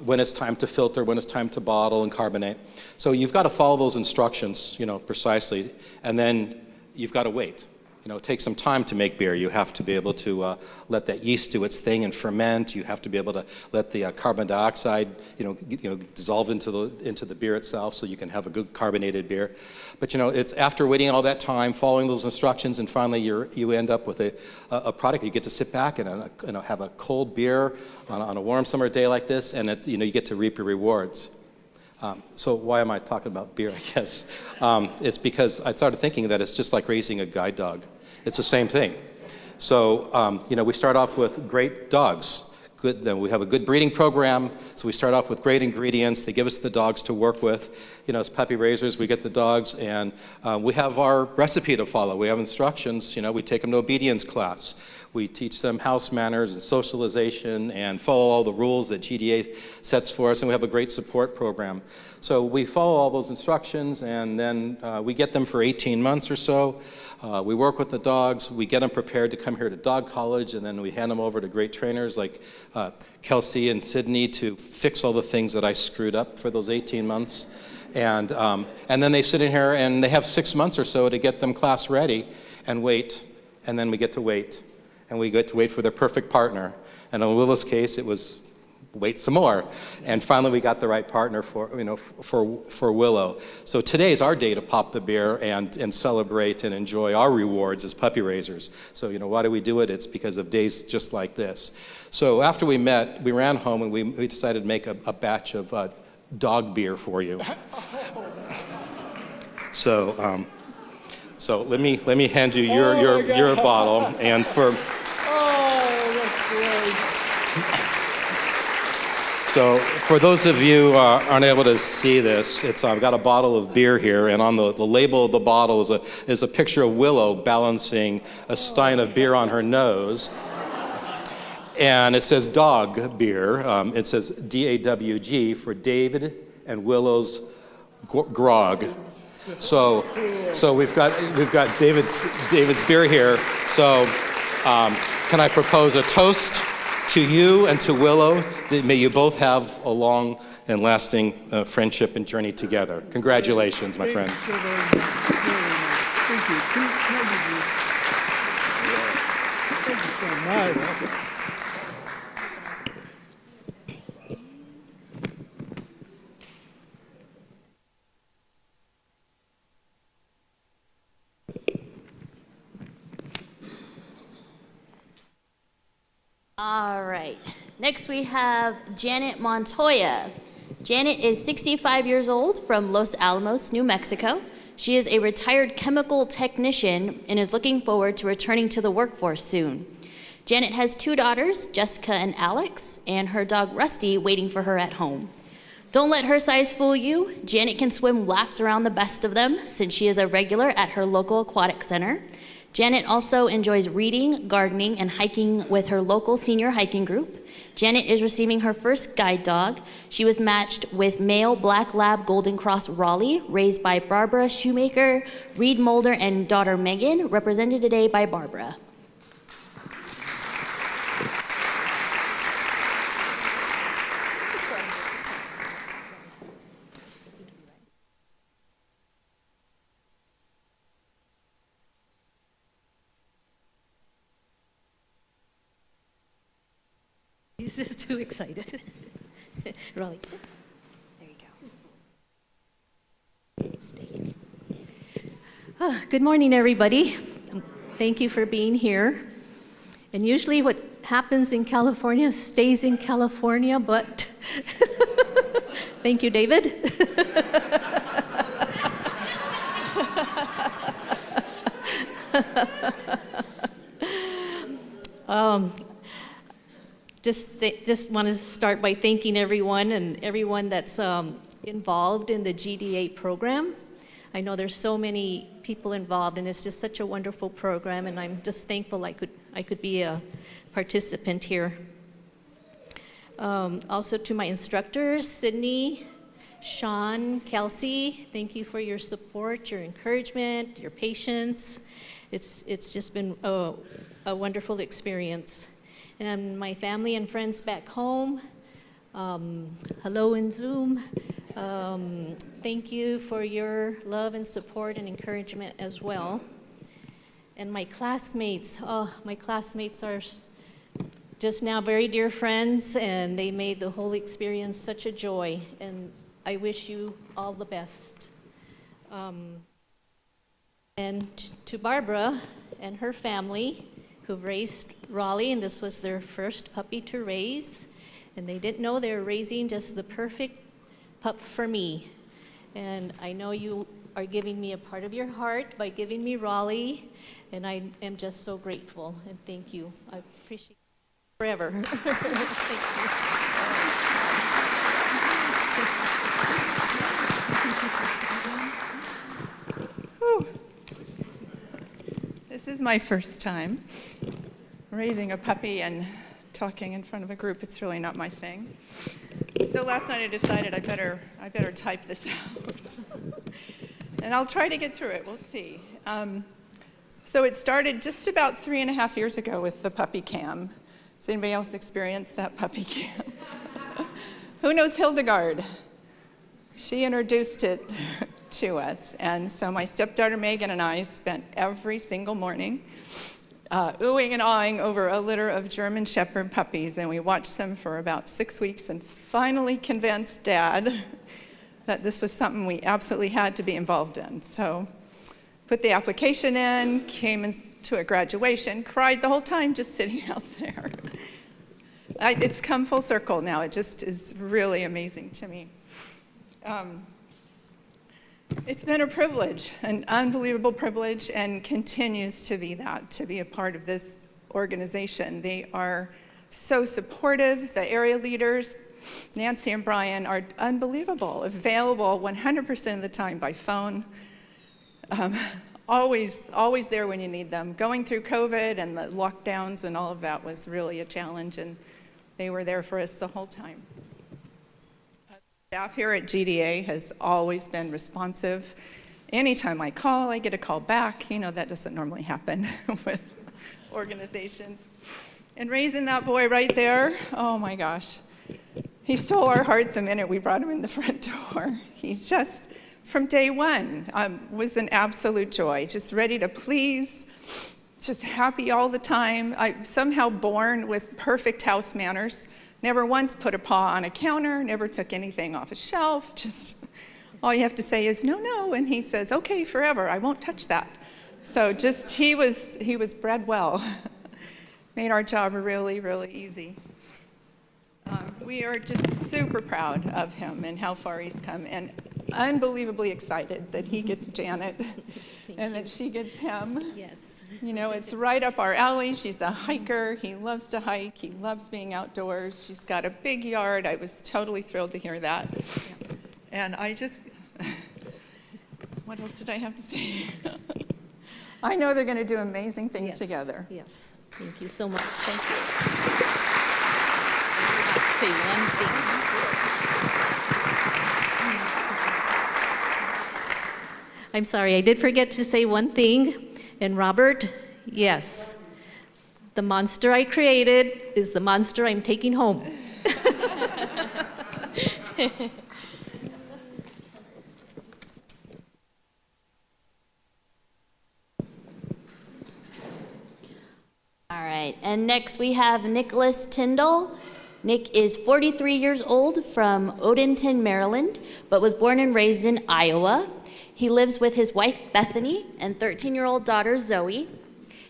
when it's time to filter, when it's time to bottle and carbonate. So you've got to follow those instructions, precisely, and then you've got to wait. It takes some time to make beer. You have to be able to let that yeast do its thing and ferment. You have to be able to let the carbon dioxide, dissolve into the beer itself, so you can have a good carbonated beer. But it's after waiting all that time, following those instructions, and finally you end up with a product. You get to sit back and have a cold beer on a warm summer day like this, and you get to reap your rewards. So why am I talking about beer, I guess? It's because I started thinking that it's just like raising a guide dog. It's the same thing. So, we start off with great dogs, we have a good breeding program, so we start off with great ingredients. They give us the dogs to work with. You know, as puppy raisers, we get the dogs, and we have our recipe to follow. We have instructions. You know, we take them to obedience class. We teach them house manners and socialization and follow all the rules that GDA sets for us, and we have a great support program. So we follow all those instructions, and then we get them for 18 months or so. We work with the dogs, we get them prepared to come here to dog college, and then we hand them over to great trainers like Kelsey and Sydney to fix all the things that I screwed up for those 18 months. And then they sit in here and they have 6 months or so to get them class ready and wait, and then we get to wait. And we get to wait for their perfect partner. And in Willow's case, it was wait some more. And finally, we got the right partner for Willow. So today is our day to pop the beer and celebrate and enjoy our rewards as puppy raisers. So, you know, why do we do it? It's because of days just like this. So after we met, we ran home and we decided to make a batch of dog beer for you. So let me hand you your bottle, and for. So for those of you who aren't able to see this, I've got a bottle of beer here, and on the label of the bottle is a picture of Willow balancing a stein of beer on her nose. And it says dog beer. It says DAWG for David and Willow's grog. So we've got David's beer here. So can I propose a toast to you and to Willow, that may you both have a long and lasting friendship and journey together. Congratulations, my friends. Thank you so very much. Very nice. Thank you. Can I give you? Thank you so much. All right, next we have Janet Montoya. Janet is 65 years old from Los Alamos, New Mexico. She is a retired chemical technician and is looking forward to returning to the workforce soon. Janet has 2 daughters, Jessica and Alex, and her dog Rusty waiting for her at home. Don't let her size fool you. Janet can swim laps around the best of them since she is a regular at her local aquatic center. Janet also enjoys reading, gardening, and hiking with her local senior hiking group. Janet is receiving her first guide dog. She was matched with male Black Lab Golden Cross Raleigh, raised by Barbara Shoemaker, Reed Mulder, and daughter Megan, represented today by Barbara. He's just too excited. Raleigh, there you go. Stay here. Good morning, everybody. Thank you for being here. And usually what happens in California stays in California, but thank you, David. Just want to start by thanking everyone that's involved in the GDA program. I know there's so many people involved, and it's just such a wonderful program, and I'm just thankful I could be a participant here. Also to my instructors, Sydney, Sean, Kelsey, thank you for your support, your encouragement, your patience. It's just been a wonderful experience. And my family and friends back home, hello in Zoom. Thank you for your love and support and encouragement as well. And my classmates are just now very dear friends, and they made the whole experience such a joy, and I wish you all the best. And to Barbara and her family, who raised Raleigh, and this was their first puppy to raise, and they didn't know they were raising just the perfect pup for me. And I know you are giving me a part of your heart by giving me Raleigh, and I am just so grateful, and thank you. I appreciate it. forever. Thank This is my first time raising a puppy and talking in front of a group. It's really not my thing. So last night I decided I better type this out. And I'll try to get through it. We'll see. So it started just about 3.5 years ago with the puppy cam. Has anybody else experienced that puppy cam? Who knows Hildegard? She introduced it to us. And so my stepdaughter Megan and I spent every single morning oohing and awing over a litter of German Shepherd puppies. And we watched them for about 6 weeks and finally convinced Dad that this was something we absolutely had to be involved in. So put the application in, came into a graduation, cried the whole time just sitting out there. It's come full circle now. It just is really amazing to me. It's been a privilege, an unbelievable privilege, and continues to be that, to be a part of this organization. They are so supportive. The area leaders, Nancy and Brian, are unbelievable, available 100% of the time by phone. Always there when you need them. Going through COVID and the lockdowns and all of that was really a challenge, and they were there for us the whole time. Staff here at GDA has always been responsive. Anytime I call, I get a call back. You know, that doesn't normally happen with organizations. And raising that boy right there, oh my gosh. He stole our heart the minute we brought him in the front door. He's just, from day one, was an absolute joy, just ready to please, just happy all the time. I'm somehow born with perfect house manners. Never once put a paw on a counter, never took anything off a shelf, just all you have to say is no, no, and he says, okay, forever, I won't touch that. So just, he was bred well. Made our job really, really easy. We are just super proud of him and how far he's come, and unbelievably excited that he gets Janet and that she gets him. Yes. You know, it's right up our alley. She's a hiker. He loves to hike. He loves being outdoors. She's got a big yard. I was totally thrilled to hear that. Yeah. And I just, what else did I have to say? I know they're going to do amazing things together. Yes. Thank you so much. Thank you. I have to say one thing. I'm sorry, I did forget to say one thing. And Robert, yes, the monster I created is the monster I'm taking home. All right, and next we have Nicholas Tindall. Nick is 43 years old from Odenton, Maryland, but was born and raised in Iowa. He lives with his wife, Bethany, and 13-year-old daughter, Zoe.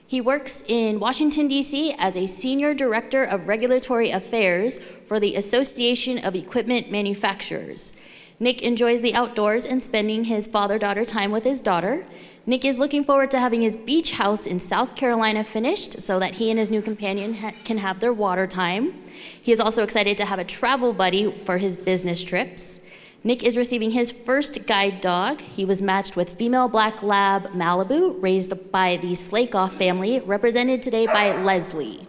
He works in Washington, D.C. as a Senior Director of Regulatory Affairs for the Association of Equipment Manufacturers. Nick enjoys the outdoors and spending his father-daughter time with his daughter. Nick is looking forward to having his beach house in South Carolina finished so that he and his new companion can have their water time. He is also excited to have a travel buddy for his business trips. Nick is receiving his first guide dog. He was matched with female black lab Malibu, raised by the Slakoff family, represented today by Leslie.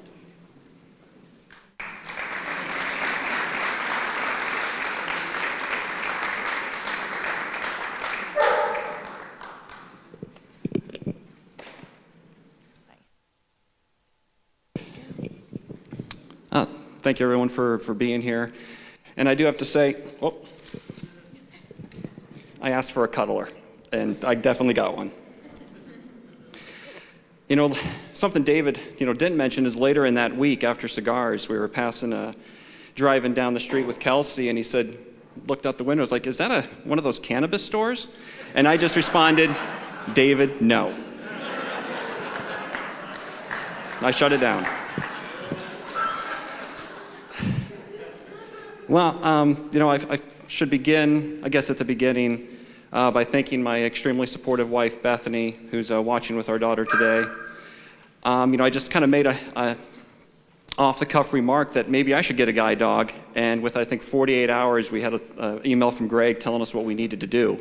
Thank you everyone for being here. And I do have to say, I asked for a cuddler, and I definitely got one. You know, something David, didn't mention is later in that week after cigars, we were driving down the street with Kelsey, and he said, looked out the window, was like, is that one of those cannabis stores? And I just responded, David, no. I shut it down. Well, I should begin, I guess at the beginning, by thanking my extremely supportive wife, Bethany, who's watching with our daughter today. I just kind of made a off-the-cuff remark that maybe I should get a guide dog, and with, I think, 48 hours, we had an email from Greg telling us what we needed to do.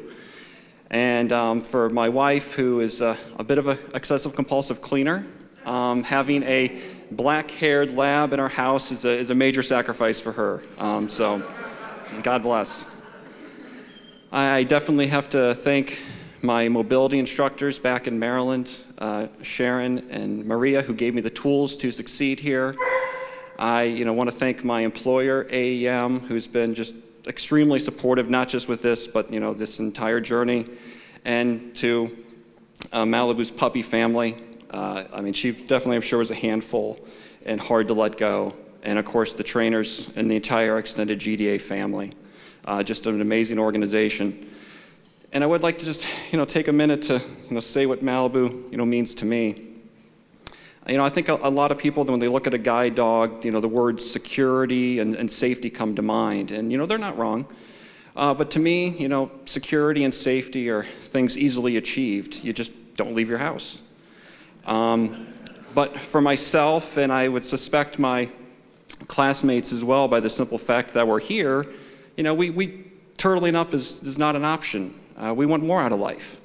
And for my wife, who is a bit of an excessive-compulsive cleaner, having a black-haired lab in our house is a major sacrifice for her. So God bless. I definitely have to thank my mobility instructors back in Maryland, Sharon and Maria, who gave me the tools to succeed here. I want to thank my employer, AEM, who's been just extremely supportive, not just with this, but this entire journey, and to Malibu's puppy family. She definitely, I'm sure, was a handful and hard to let go. And of course, the trainers and the entire extended GDA family. Just an amazing organization. And I would like to just, take a minute to, say what Malibu, means to me. I think a lot of people, when they look at a guide dog, the words security and safety come to mind. And, they're not wrong. But to me, security and safety are things easily achieved. You just don't leave your house. But for myself, and I would suspect my classmates as well, by the simple fact that we're here, we turtling up is not an option. We want more out of life.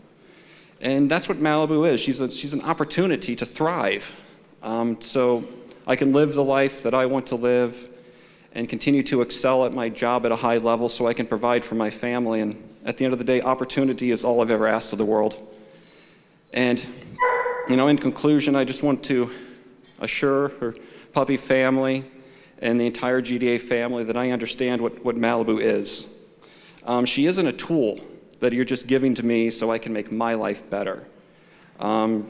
And that's what Malibu is. She's an opportunity to thrive. So I can live the life that I want to live and continue to excel at my job at a high level so I can provide for my family. And at the end of the day, opportunity is all I've ever asked of the world. And, in conclusion, I just want to assure her puppy family and the entire GDA family that I understand what Malibu is. She isn't a tool that you're just giving to me so I can make my life better.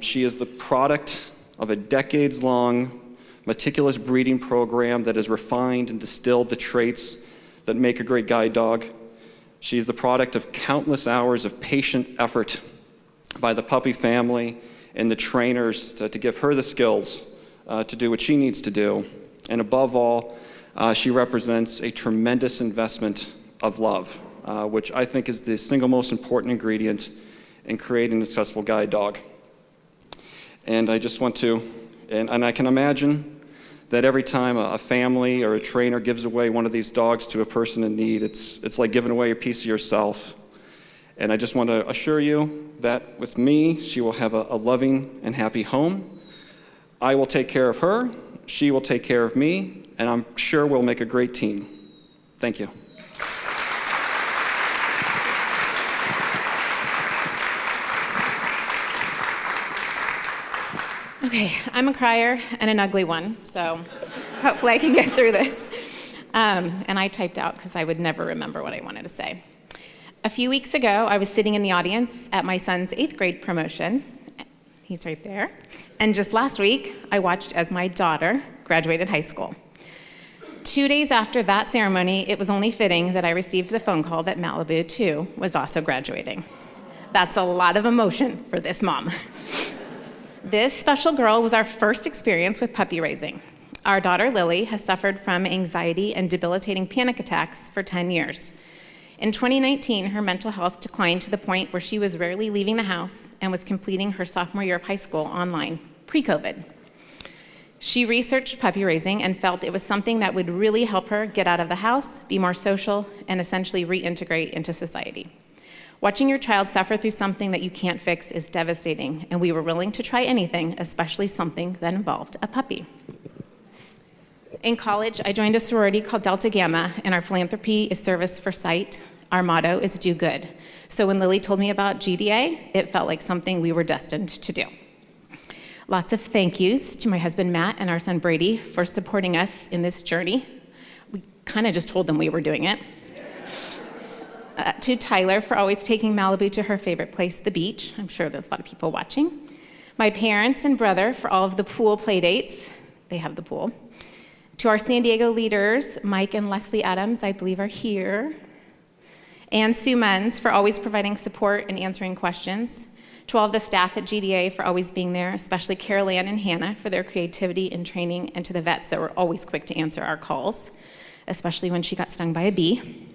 She is the product of a decades-long, meticulous breeding program that has refined and distilled the traits that make a great guide dog. She's the product of countless hours of patient effort by the puppy family and the trainers to give her the skills to do what she needs to do. And above all, she represents a tremendous investment of love, which I think is the single most important ingredient in creating a successful guide dog. And I just want to, and I can imagine that every time a family or a trainer gives away one of these dogs to a person in need, it's like giving away a piece of yourself. And I just want to assure you that with me, she will have a loving and happy home. I will take care of her, she will take care of me, and I'm sure we'll make a great team. Thank you. Okay, I'm a crier and an ugly one, so hopefully I can get through this. And I typed out because I would never remember what I wanted to say. A few weeks ago, I was sitting in the audience at my son's 8th grade promotion. He's right there. And just last week, I watched as my daughter graduated high school. 2 days after that ceremony, it was only fitting that I received the phone call that Malibu, too, was also graduating. That's a lot of emotion for this mom. This special girl was our first experience with puppy raising. Our daughter, Lily, has suffered from anxiety and debilitating panic attacks for 10 years. In 2019, her mental health declined to the point where she was rarely leaving the house and was completing her sophomore year of high school online, pre-COVID. She researched puppy raising and felt it was something that would really help her get out of the house, be more social, and essentially reintegrate into society. Watching your child suffer through something that you can't fix is devastating, and we were willing to try anything, especially something that involved a puppy. In college, I joined a sorority called Delta Gamma, and our philanthropy is service for sight. Our motto is do good. So when Lily told me about GDA, it felt like something we were destined to do. Lots of thank yous to my husband Matt and our son Brady for supporting us in this journey. We kind of just told them we were doing it. To Tyler for always taking Malibu to her favorite place, the beach. I'm sure there's a lot of people watching. My parents and brother for all of the pool play dates. They have the pool. To our San Diego leaders, Mike and Leslie Adams, I believe are here. And Sue Menz for always providing support and answering questions. To all of the staff at GDA for always being there, especially Carol Ann and Hannah for their creativity and training, and to the vets that were always quick to answer our calls, especially when she got stung by a bee.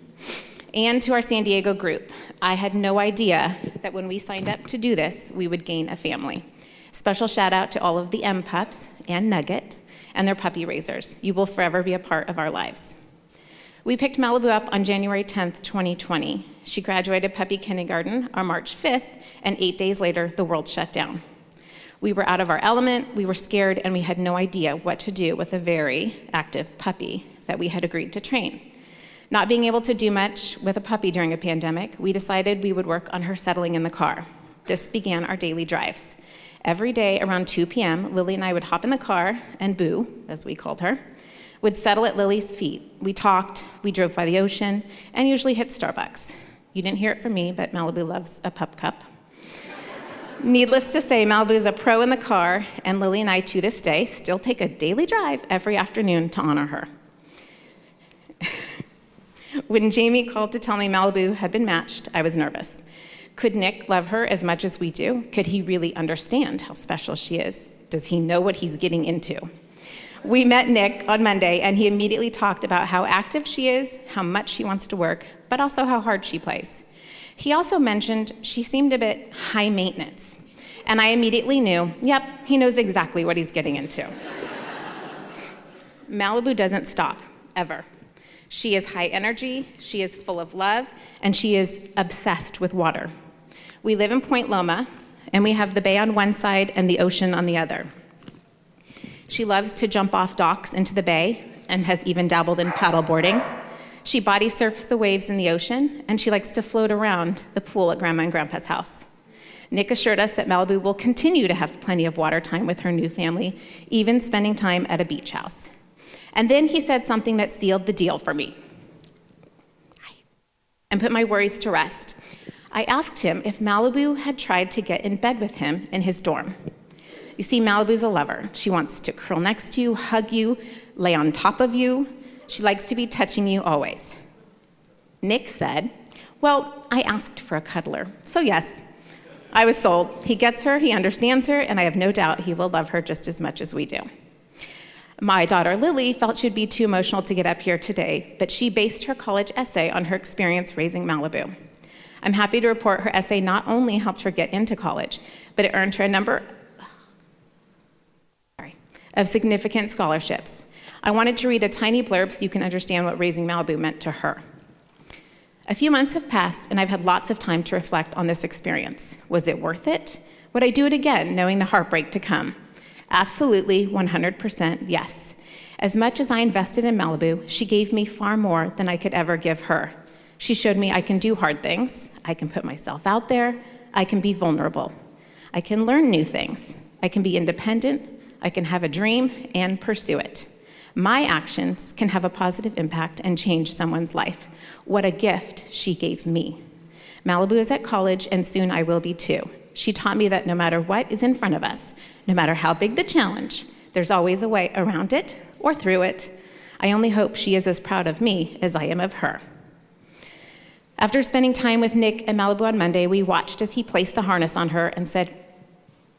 And to our San Diego group, I had no idea that when we signed up to do this, we would gain a family. Special shout out to all of the M-Pups and Nugget, and their puppy raisers. You will forever be a part of our lives. We picked Malibu up on January 10th, 2020. She graduated puppy kindergarten on March 5th, and 8 days later, the world shut down. We were out of our element, we were scared, and we had no idea what to do with a very active puppy that we had agreed to train. Not being able to do much with a puppy during a pandemic, we decided we would work on her settling in the car. This began our daily drives. Every day around 2 p.m., Lily and I would hop in the car, and Boo, as we called her, would settle at Lily's feet. We talked, we drove by the ocean, and usually hit Starbucks. You didn't hear it from me, but Malibu loves a pup cup. Needless to say, Malibu is a pro in the car, and Lily and I, to this day, still take a daily drive every afternoon to honor her. When Jamie called to tell me Malibu had been matched, I was nervous. Could Nick love her as much as we do? Could he really understand how special she is? Does he know what he's getting into? We met Nick on Monday, and he immediately talked about how active she is, how much she wants to work, but also how hard she plays. He also mentioned she seemed a bit high maintenance, and I immediately knew, yep, he knows exactly what he's getting into. Malibu doesn't stop, ever. She is high energy, she is full of love, and she is obsessed with water. We live in Point Loma, and we have the bay on one side and the ocean on the other. She loves to jump off docks into the bay and has even dabbled in paddleboarding. She body surfs the waves in the ocean, and she likes to float around the pool at Grandma and Grandpa's house. Nick assured us that Malibu will continue to have plenty of water time with her new family, even spending time at a beach house. And then he said something that sealed the deal for me and put my worries to rest. I asked him if Malibu had tried to get in bed with him in his dorm. You see, Malibu's a lover. She wants to curl next to you, hug you, lay on top of you. She likes to be touching you always. Nick said, well, I asked for a cuddler, so yes, I was sold. He gets her, he understands her, and I have no doubt he will love her just as much as we do. My daughter Lily felt she'd be too emotional to get up here today, but she based her college essay on her experience raising Malibu. I'm happy to report her essay not only helped her get into college, but it earned her a number of significant scholarships. I wanted to read a tiny blurb so you can understand what raising Malibu meant to her. A few months have passed, and I've had lots of time to reflect on this experience. Was it worth it? Would I do it again, knowing the heartbreak to come? Absolutely, 100% yes. As much as I invested in Malibu, she gave me far more than I could ever give her. She showed me I can do hard things, I can put myself out there, I can be vulnerable. I can learn new things, I can be independent, I can have a dream and pursue it. My actions can have a positive impact and change someone's life. What a gift she gave me. Malibu is at college, and soon I will be too. She taught me that no matter what is in front of us, no matter how big the challenge, there's always a way around it or through it. I only hope she is as proud of me as I am of her. After spending time with Nick and Malibu on Monday, we watched as he placed the harness on her and said,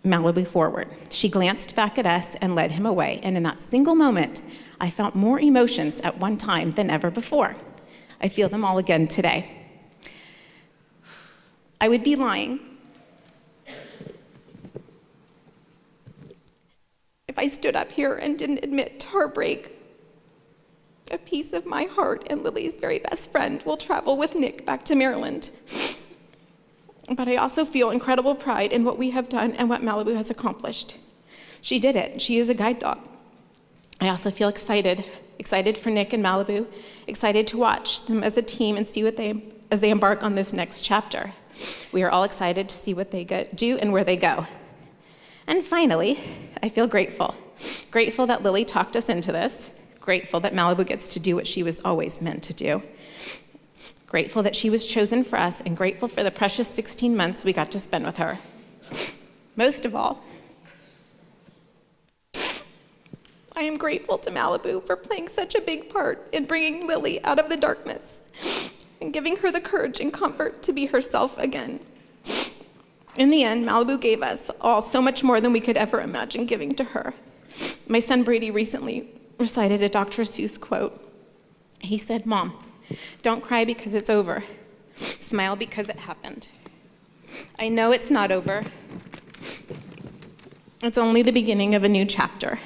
Malibu forward. She glanced back at us and led him away, and in that single moment, I felt more emotions at one time than ever before. I feel them all again today. I would be lying if I stood up here and didn't admit to heartbreak. A piece of my heart and Lily's very best friend will travel with Nick back to Maryland. But I also feel incredible pride in what we have done and what Malibu has accomplished. She did it. She is a guide dog. I also feel excited for Nick and Malibu, excited to watch them as a team and see as they embark on this next chapter. We are all excited to see what they do and where they go. And finally, I feel grateful. Grateful that Lily talked us into this. Grateful that Malibu gets to do what she was always meant to do. Grateful that she was chosen for us, and grateful for the precious 16 months we got to spend with her. Most of all, I am grateful to Malibu for playing such a big part in bringing Lily out of the darkness and giving her the courage and comfort to be herself again. In the end, Malibu gave us all so much more than we could ever imagine giving to her. My son Brady recently recited a Dr. Seuss quote. He said, "Mom, don't cry because it's over. Smile because it happened. I know it's not over. It's only the beginning of a new chapter.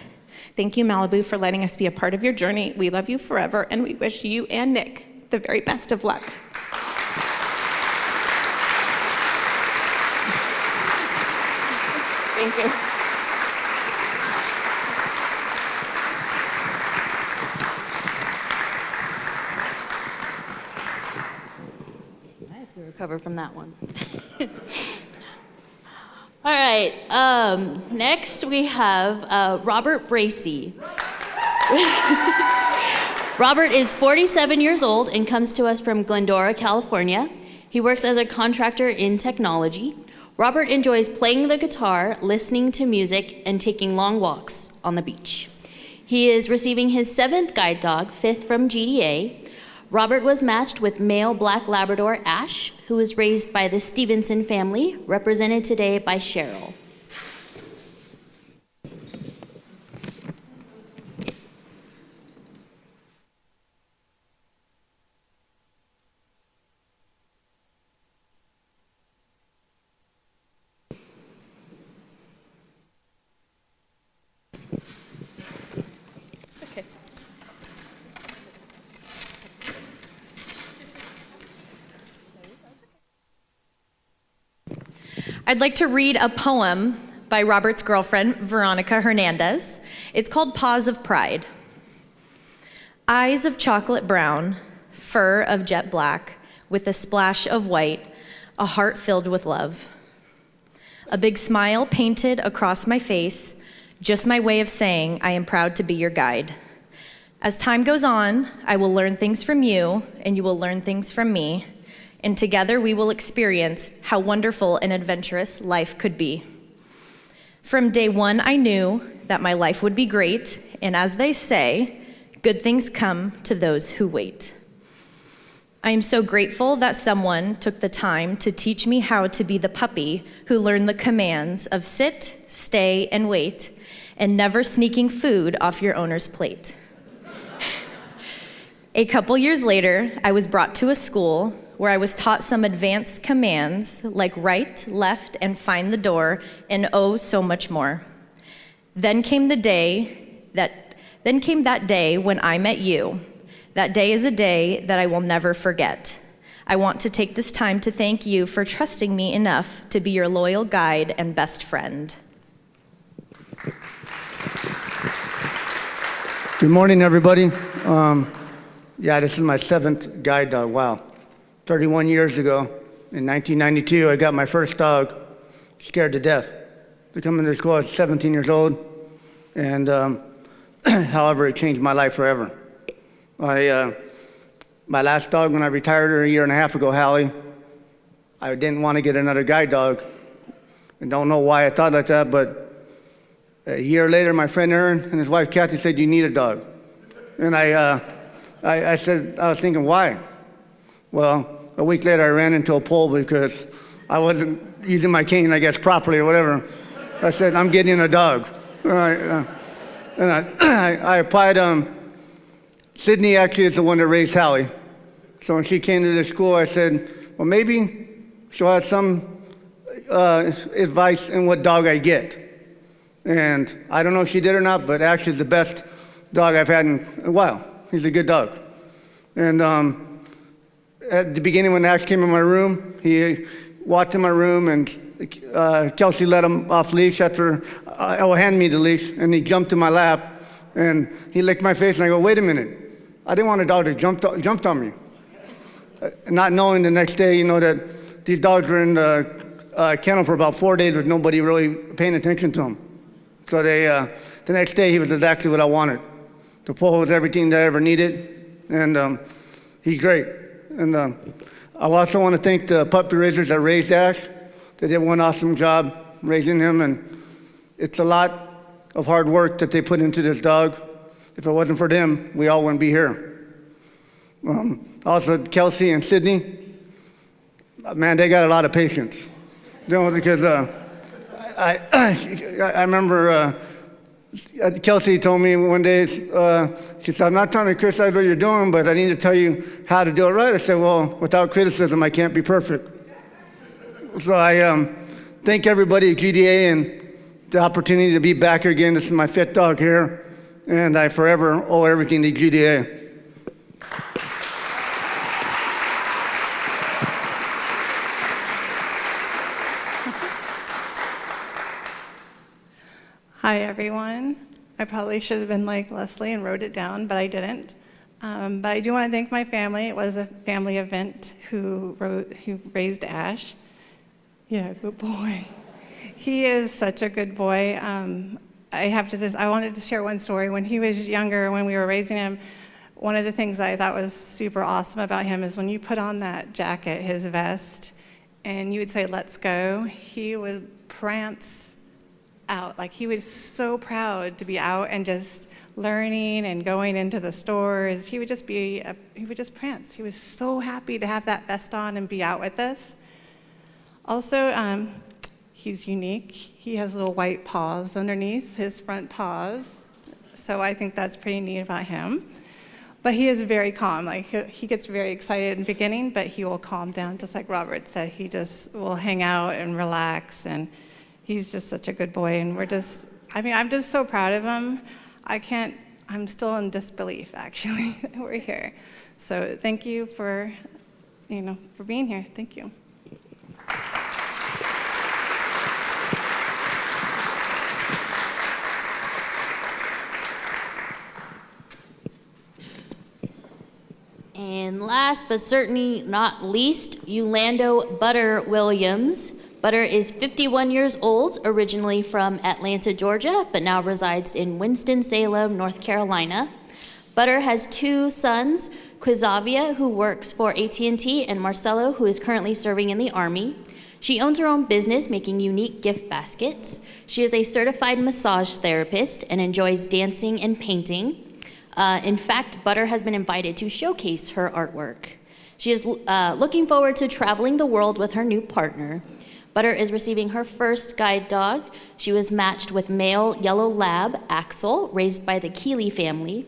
Thank you, Malibu, for letting us be a part of your journey. We love you forever, and we wish you and Nick the very best of luck. Thank you. I have to recover from that one. All right, next we have Robert Bracey. Robert is 47 years old and comes to us from Glendora, California. He works as a contractor in technology. Robert enjoys playing the guitar, listening to music, and taking long walks on the beach. He is receiving his 7th guide dog, 5th from GDA. Robert was matched with male black Labrador Ash, who was raised by the Stevenson family, represented today by Cheryl. Okay. I'd like to read a poem by Robert's girlfriend, Veronica Hernandez. It's called Paws of Pride. Eyes of chocolate brown, fur of jet black, with a splash of white, a heart filled with love. A big smile painted across my face, just my way of saying I am proud to be your guide. As time goes on, I will learn things from you, and you will learn things from me, and together we will experience how wonderful and adventurous life could be. From day one, I knew that my life would be great, and as they say, good things come to those who wait. I am so grateful that someone took the time to teach me how to be the puppy who learned the commands of sit, stay, and wait, and never sneaking food off your owner's plate. A couple years later, I was brought to a school where I was taught some advanced commands like right, left, and find the door, and oh, so much more. Then came that day when I met you. That day is a day that I will never forget. I want to take this time to thank you for trusting me enough to be your loyal guide and best friend. Good morning, everybody. Yeah, this is my 7th guide dog. Wow. 31 years ago, in 1992, I got my first dog, scared to death. To come into school, I was 17 years old, and however, it changed my life forever. My last dog, when I retired her a year and a half ago, Hallie, I didn't want to get another guide dog, and don't know why I thought like that, but a year later, my friend Aaron and his wife Kathy said, "You need a dog," and I said, I was thinking, why? Well, a week later, I ran into a pole because I wasn't using my cane, I guess, properly or whatever. I said, I'm getting a dog. And I applied. Sydney actually is the one that raised Hallie. So when she came to the school, I said, well, maybe she'll have some advice in what dog I get. And I don't know if she did or not, but Ash is the best dog I've had in a while. He's a good dog. And at the beginning when Ash came in my room, he walked in my room and Kelsey let him off leash after, handed me the leash, and he jumped in my lap and he licked my face and I go, wait a minute, I didn't want a dog that jumped on me. Not knowing the next day, you know, that these dogs were in the kennel for about 4 days with nobody really paying attention to them. So the next day he was exactly what I wanted. The pole was everything that I ever needed, and he's great. And I also want to thank the puppy raisers that raised Ash. They did one awesome job raising him, and it's a lot of hard work that they put into this dog. If it wasn't for them, we all wouldn't be here. Also, Kelsey and Sydney, man, they got a lot of patience. You know, because I remember Kelsey told me one day, she said, I'm not trying to criticize what you're doing, but I need to tell you how to do it right. I said, well, without criticism, I can't be perfect. So I thank everybody at GDA and the opportunity to be back here again. This is my 5th dog here. and I forever owe everything to GDA. Hi, everyone. I probably should have been like Leslie and wrote it down, but I didn't. But I do want to thank my family. It was a family event who raised Ash. Yeah, good boy. He is such a good boy. I wanted to share one story. When he was younger, when we were raising him, one of the things I thought was super awesome about him is when you put on that jacket, his vest, and you would say, "Let's go," he would prance out. Like, he was so proud to be out and just learning and going into the stores. He would just prance. He was so happy to have that vest on and be out with us. Also, he's unique. He has little white paws underneath his front paws, so I think that's pretty neat about him. But he is very calm. Like, he gets very excited in the beginning, but he will calm down, just like Robert said. He just will hang out and relax, and he's just such a good boy. And I'm just so proud of him. I'm still in disbelief, actually, that we're here. So thank you for being here. Thank you. And last but certainly not least, Lando Butter Williams. Butter is 51 years old, originally from Atlanta, Georgia, but now resides in Winston-Salem, North Carolina. Butter has two sons, Quizavia, who works for AT&T, and Marcelo, who is currently serving in the Army. She owns her own business making unique gift baskets. She is a certified massage therapist and enjoys dancing and painting. In fact, Butter has been invited to showcase her artwork. She is looking forward to traveling the world with her new partner. Butter is receiving her first guide dog. She was matched with male yellow lab, Axel, raised by the Keeley family.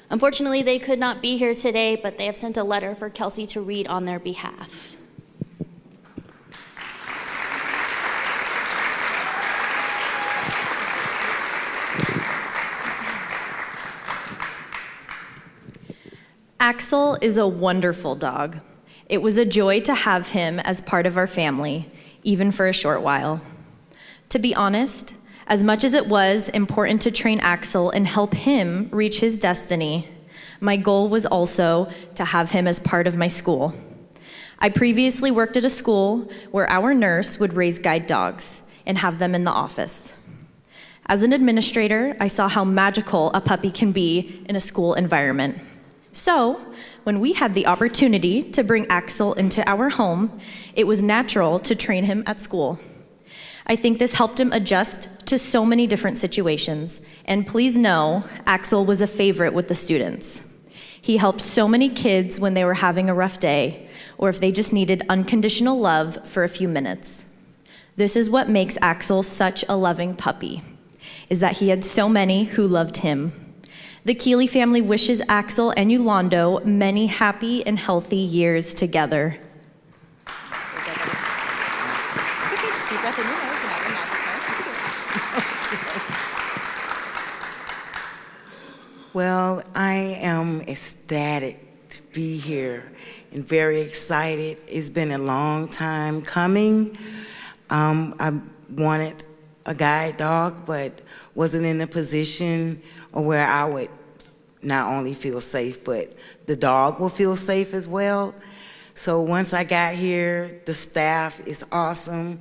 Unfortunately, they could not be here today, but they have sent a letter for Kelsey to read on their behalf. Axel is a wonderful dog. It was a joy to have him as part of our family, even for a short while. To be honest, as much as it was important to train Axel and help him reach his destiny, my goal was also to have him as part of my school. I previously worked at a school where our nurse would raise guide dogs and have them in the office. As an administrator, I saw how magical a puppy can be in a school environment. So, when we had the opportunity to bring Axel into our home, it was natural to train him at school. I think this helped him adjust to so many different situations, and please know, Axel was a favorite with the students. He helped so many kids when they were having a rough day, or if they just needed unconditional love for a few minutes. This is what makes Axel such a loving puppy, is that he had so many who loved him. The Keeley family wishes Axel and Lando many happy and healthy years together. Well, I am ecstatic to be here and very excited. It's been a long time coming. I wanted a guide dog, but wasn't in a position where I would not only feel safe, but the dog will feel safe as well. So once I got here, the staff is awesome.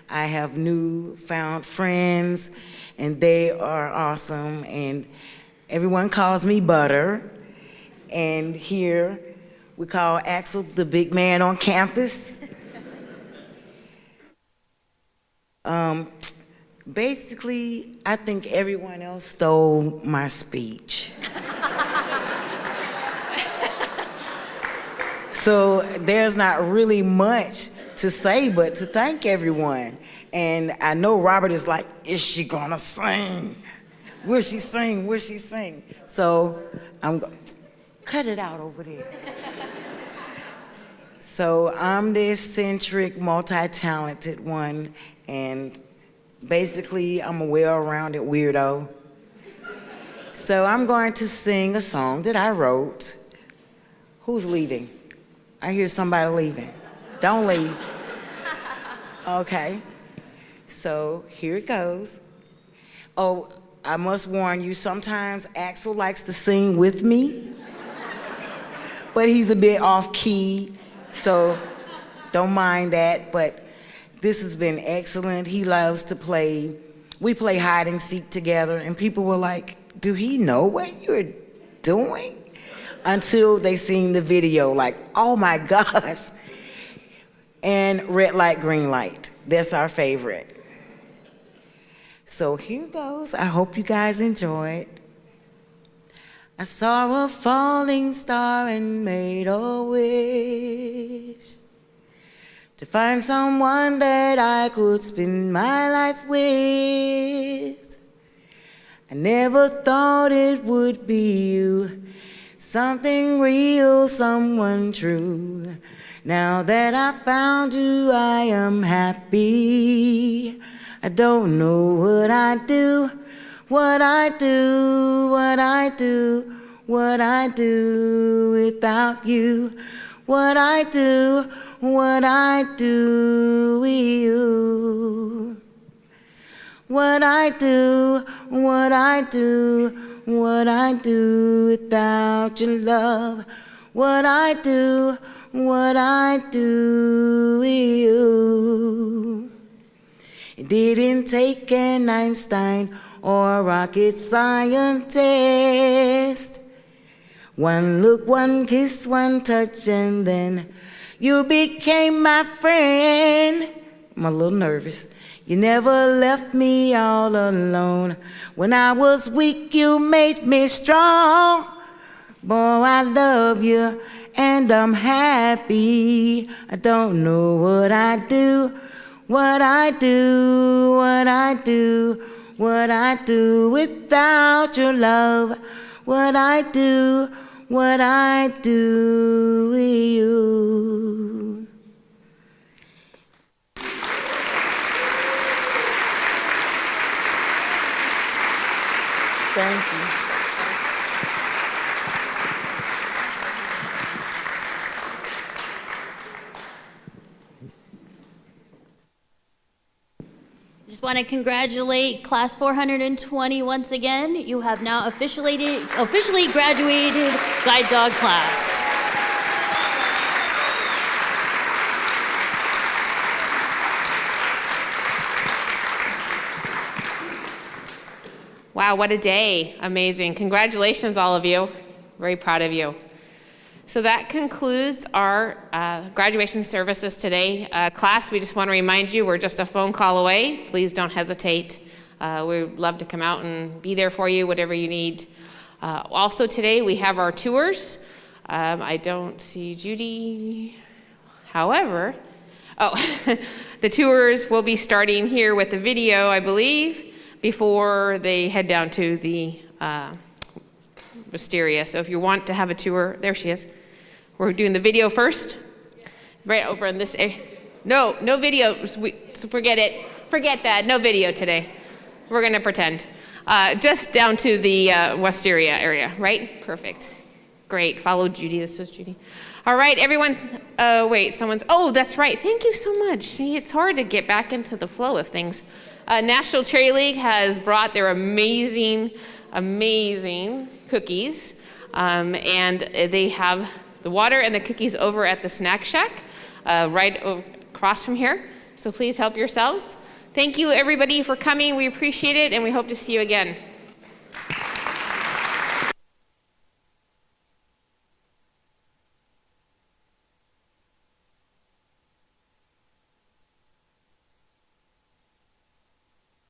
I have newfound friends, and they are awesome. And everyone calls me Butter. And here we call Axel the big man on campus. Basically, I think everyone else stole my speech. So there's not really much to say but to thank everyone. And I know Robert is like, is she gonna sing? Will she sing? Will she sing? So cut it out over there. So I'm the eccentric, multi-talented one, and basically I'm a well-rounded weirdo. So I'm going to sing a song that I wrote. Who's leaving? I hear somebody leaving. Don't leave. Okay. So here it goes. Oh, I must warn you, sometimes Axel likes to sing with me, but he's a bit off key, so don't mind that. But this has been excellent. He loves to play. We play hide and seek together, and people were like, do he know what you're doing? Until they seen the video, like, oh my gosh. And red light, green light. That's our favorite. So here goes. I hope you guys enjoyed. I saw a falling star and made a wish to find someone that I could spend my life with. I never thought it would be you, something real, someone true. Now that I found you, I am happy. I don't know what I do, what I do, what I do, what I do without you. What I do with you. What I do, what I do, what I do without your love. What I do with you. It didn't take an Einstein or a rocket scientist. One look, one kiss, one touch, and then you became my friend. I'm a little nervous. You never left me all alone. When I was weak, you made me strong. Boy, I love you, and I'm happy. I don't know what I do, what I do, what I do, what I do without your love. What I do with you. Thank you. Just want to congratulate Class 420 once again. You have now officially graduated Guide Dog class. Wow, what a day. Amazing. Congratulations, all of you. Very proud of you. So that concludes our graduation services today. Class, we just want to remind you, we're just a phone call away. Please don't hesitate. We'd love to come out and be there for you, whatever you need. Also today, we have our tours. I don't see Judy. However, the tours will be starting here with the video, I believe, before they head down to the Wisteria. So if you want to have a tour, there she is. We're doing the video first, right over in this area. No video, so forget it. Forget that, no video today. We're gonna pretend. Just down to the Wisteria area, right? Perfect. Great, follow Judy, this is Judy. All right, everyone, wait, oh, that's right, thank you so much. See, it's hard to get back into the flow of things. National Cherry League has brought their amazing cookies, and they have the water and the cookies over at the snack shack, right across from here. So please help yourselves. Thank you everybody for coming. We appreciate it, and we hope to see you again.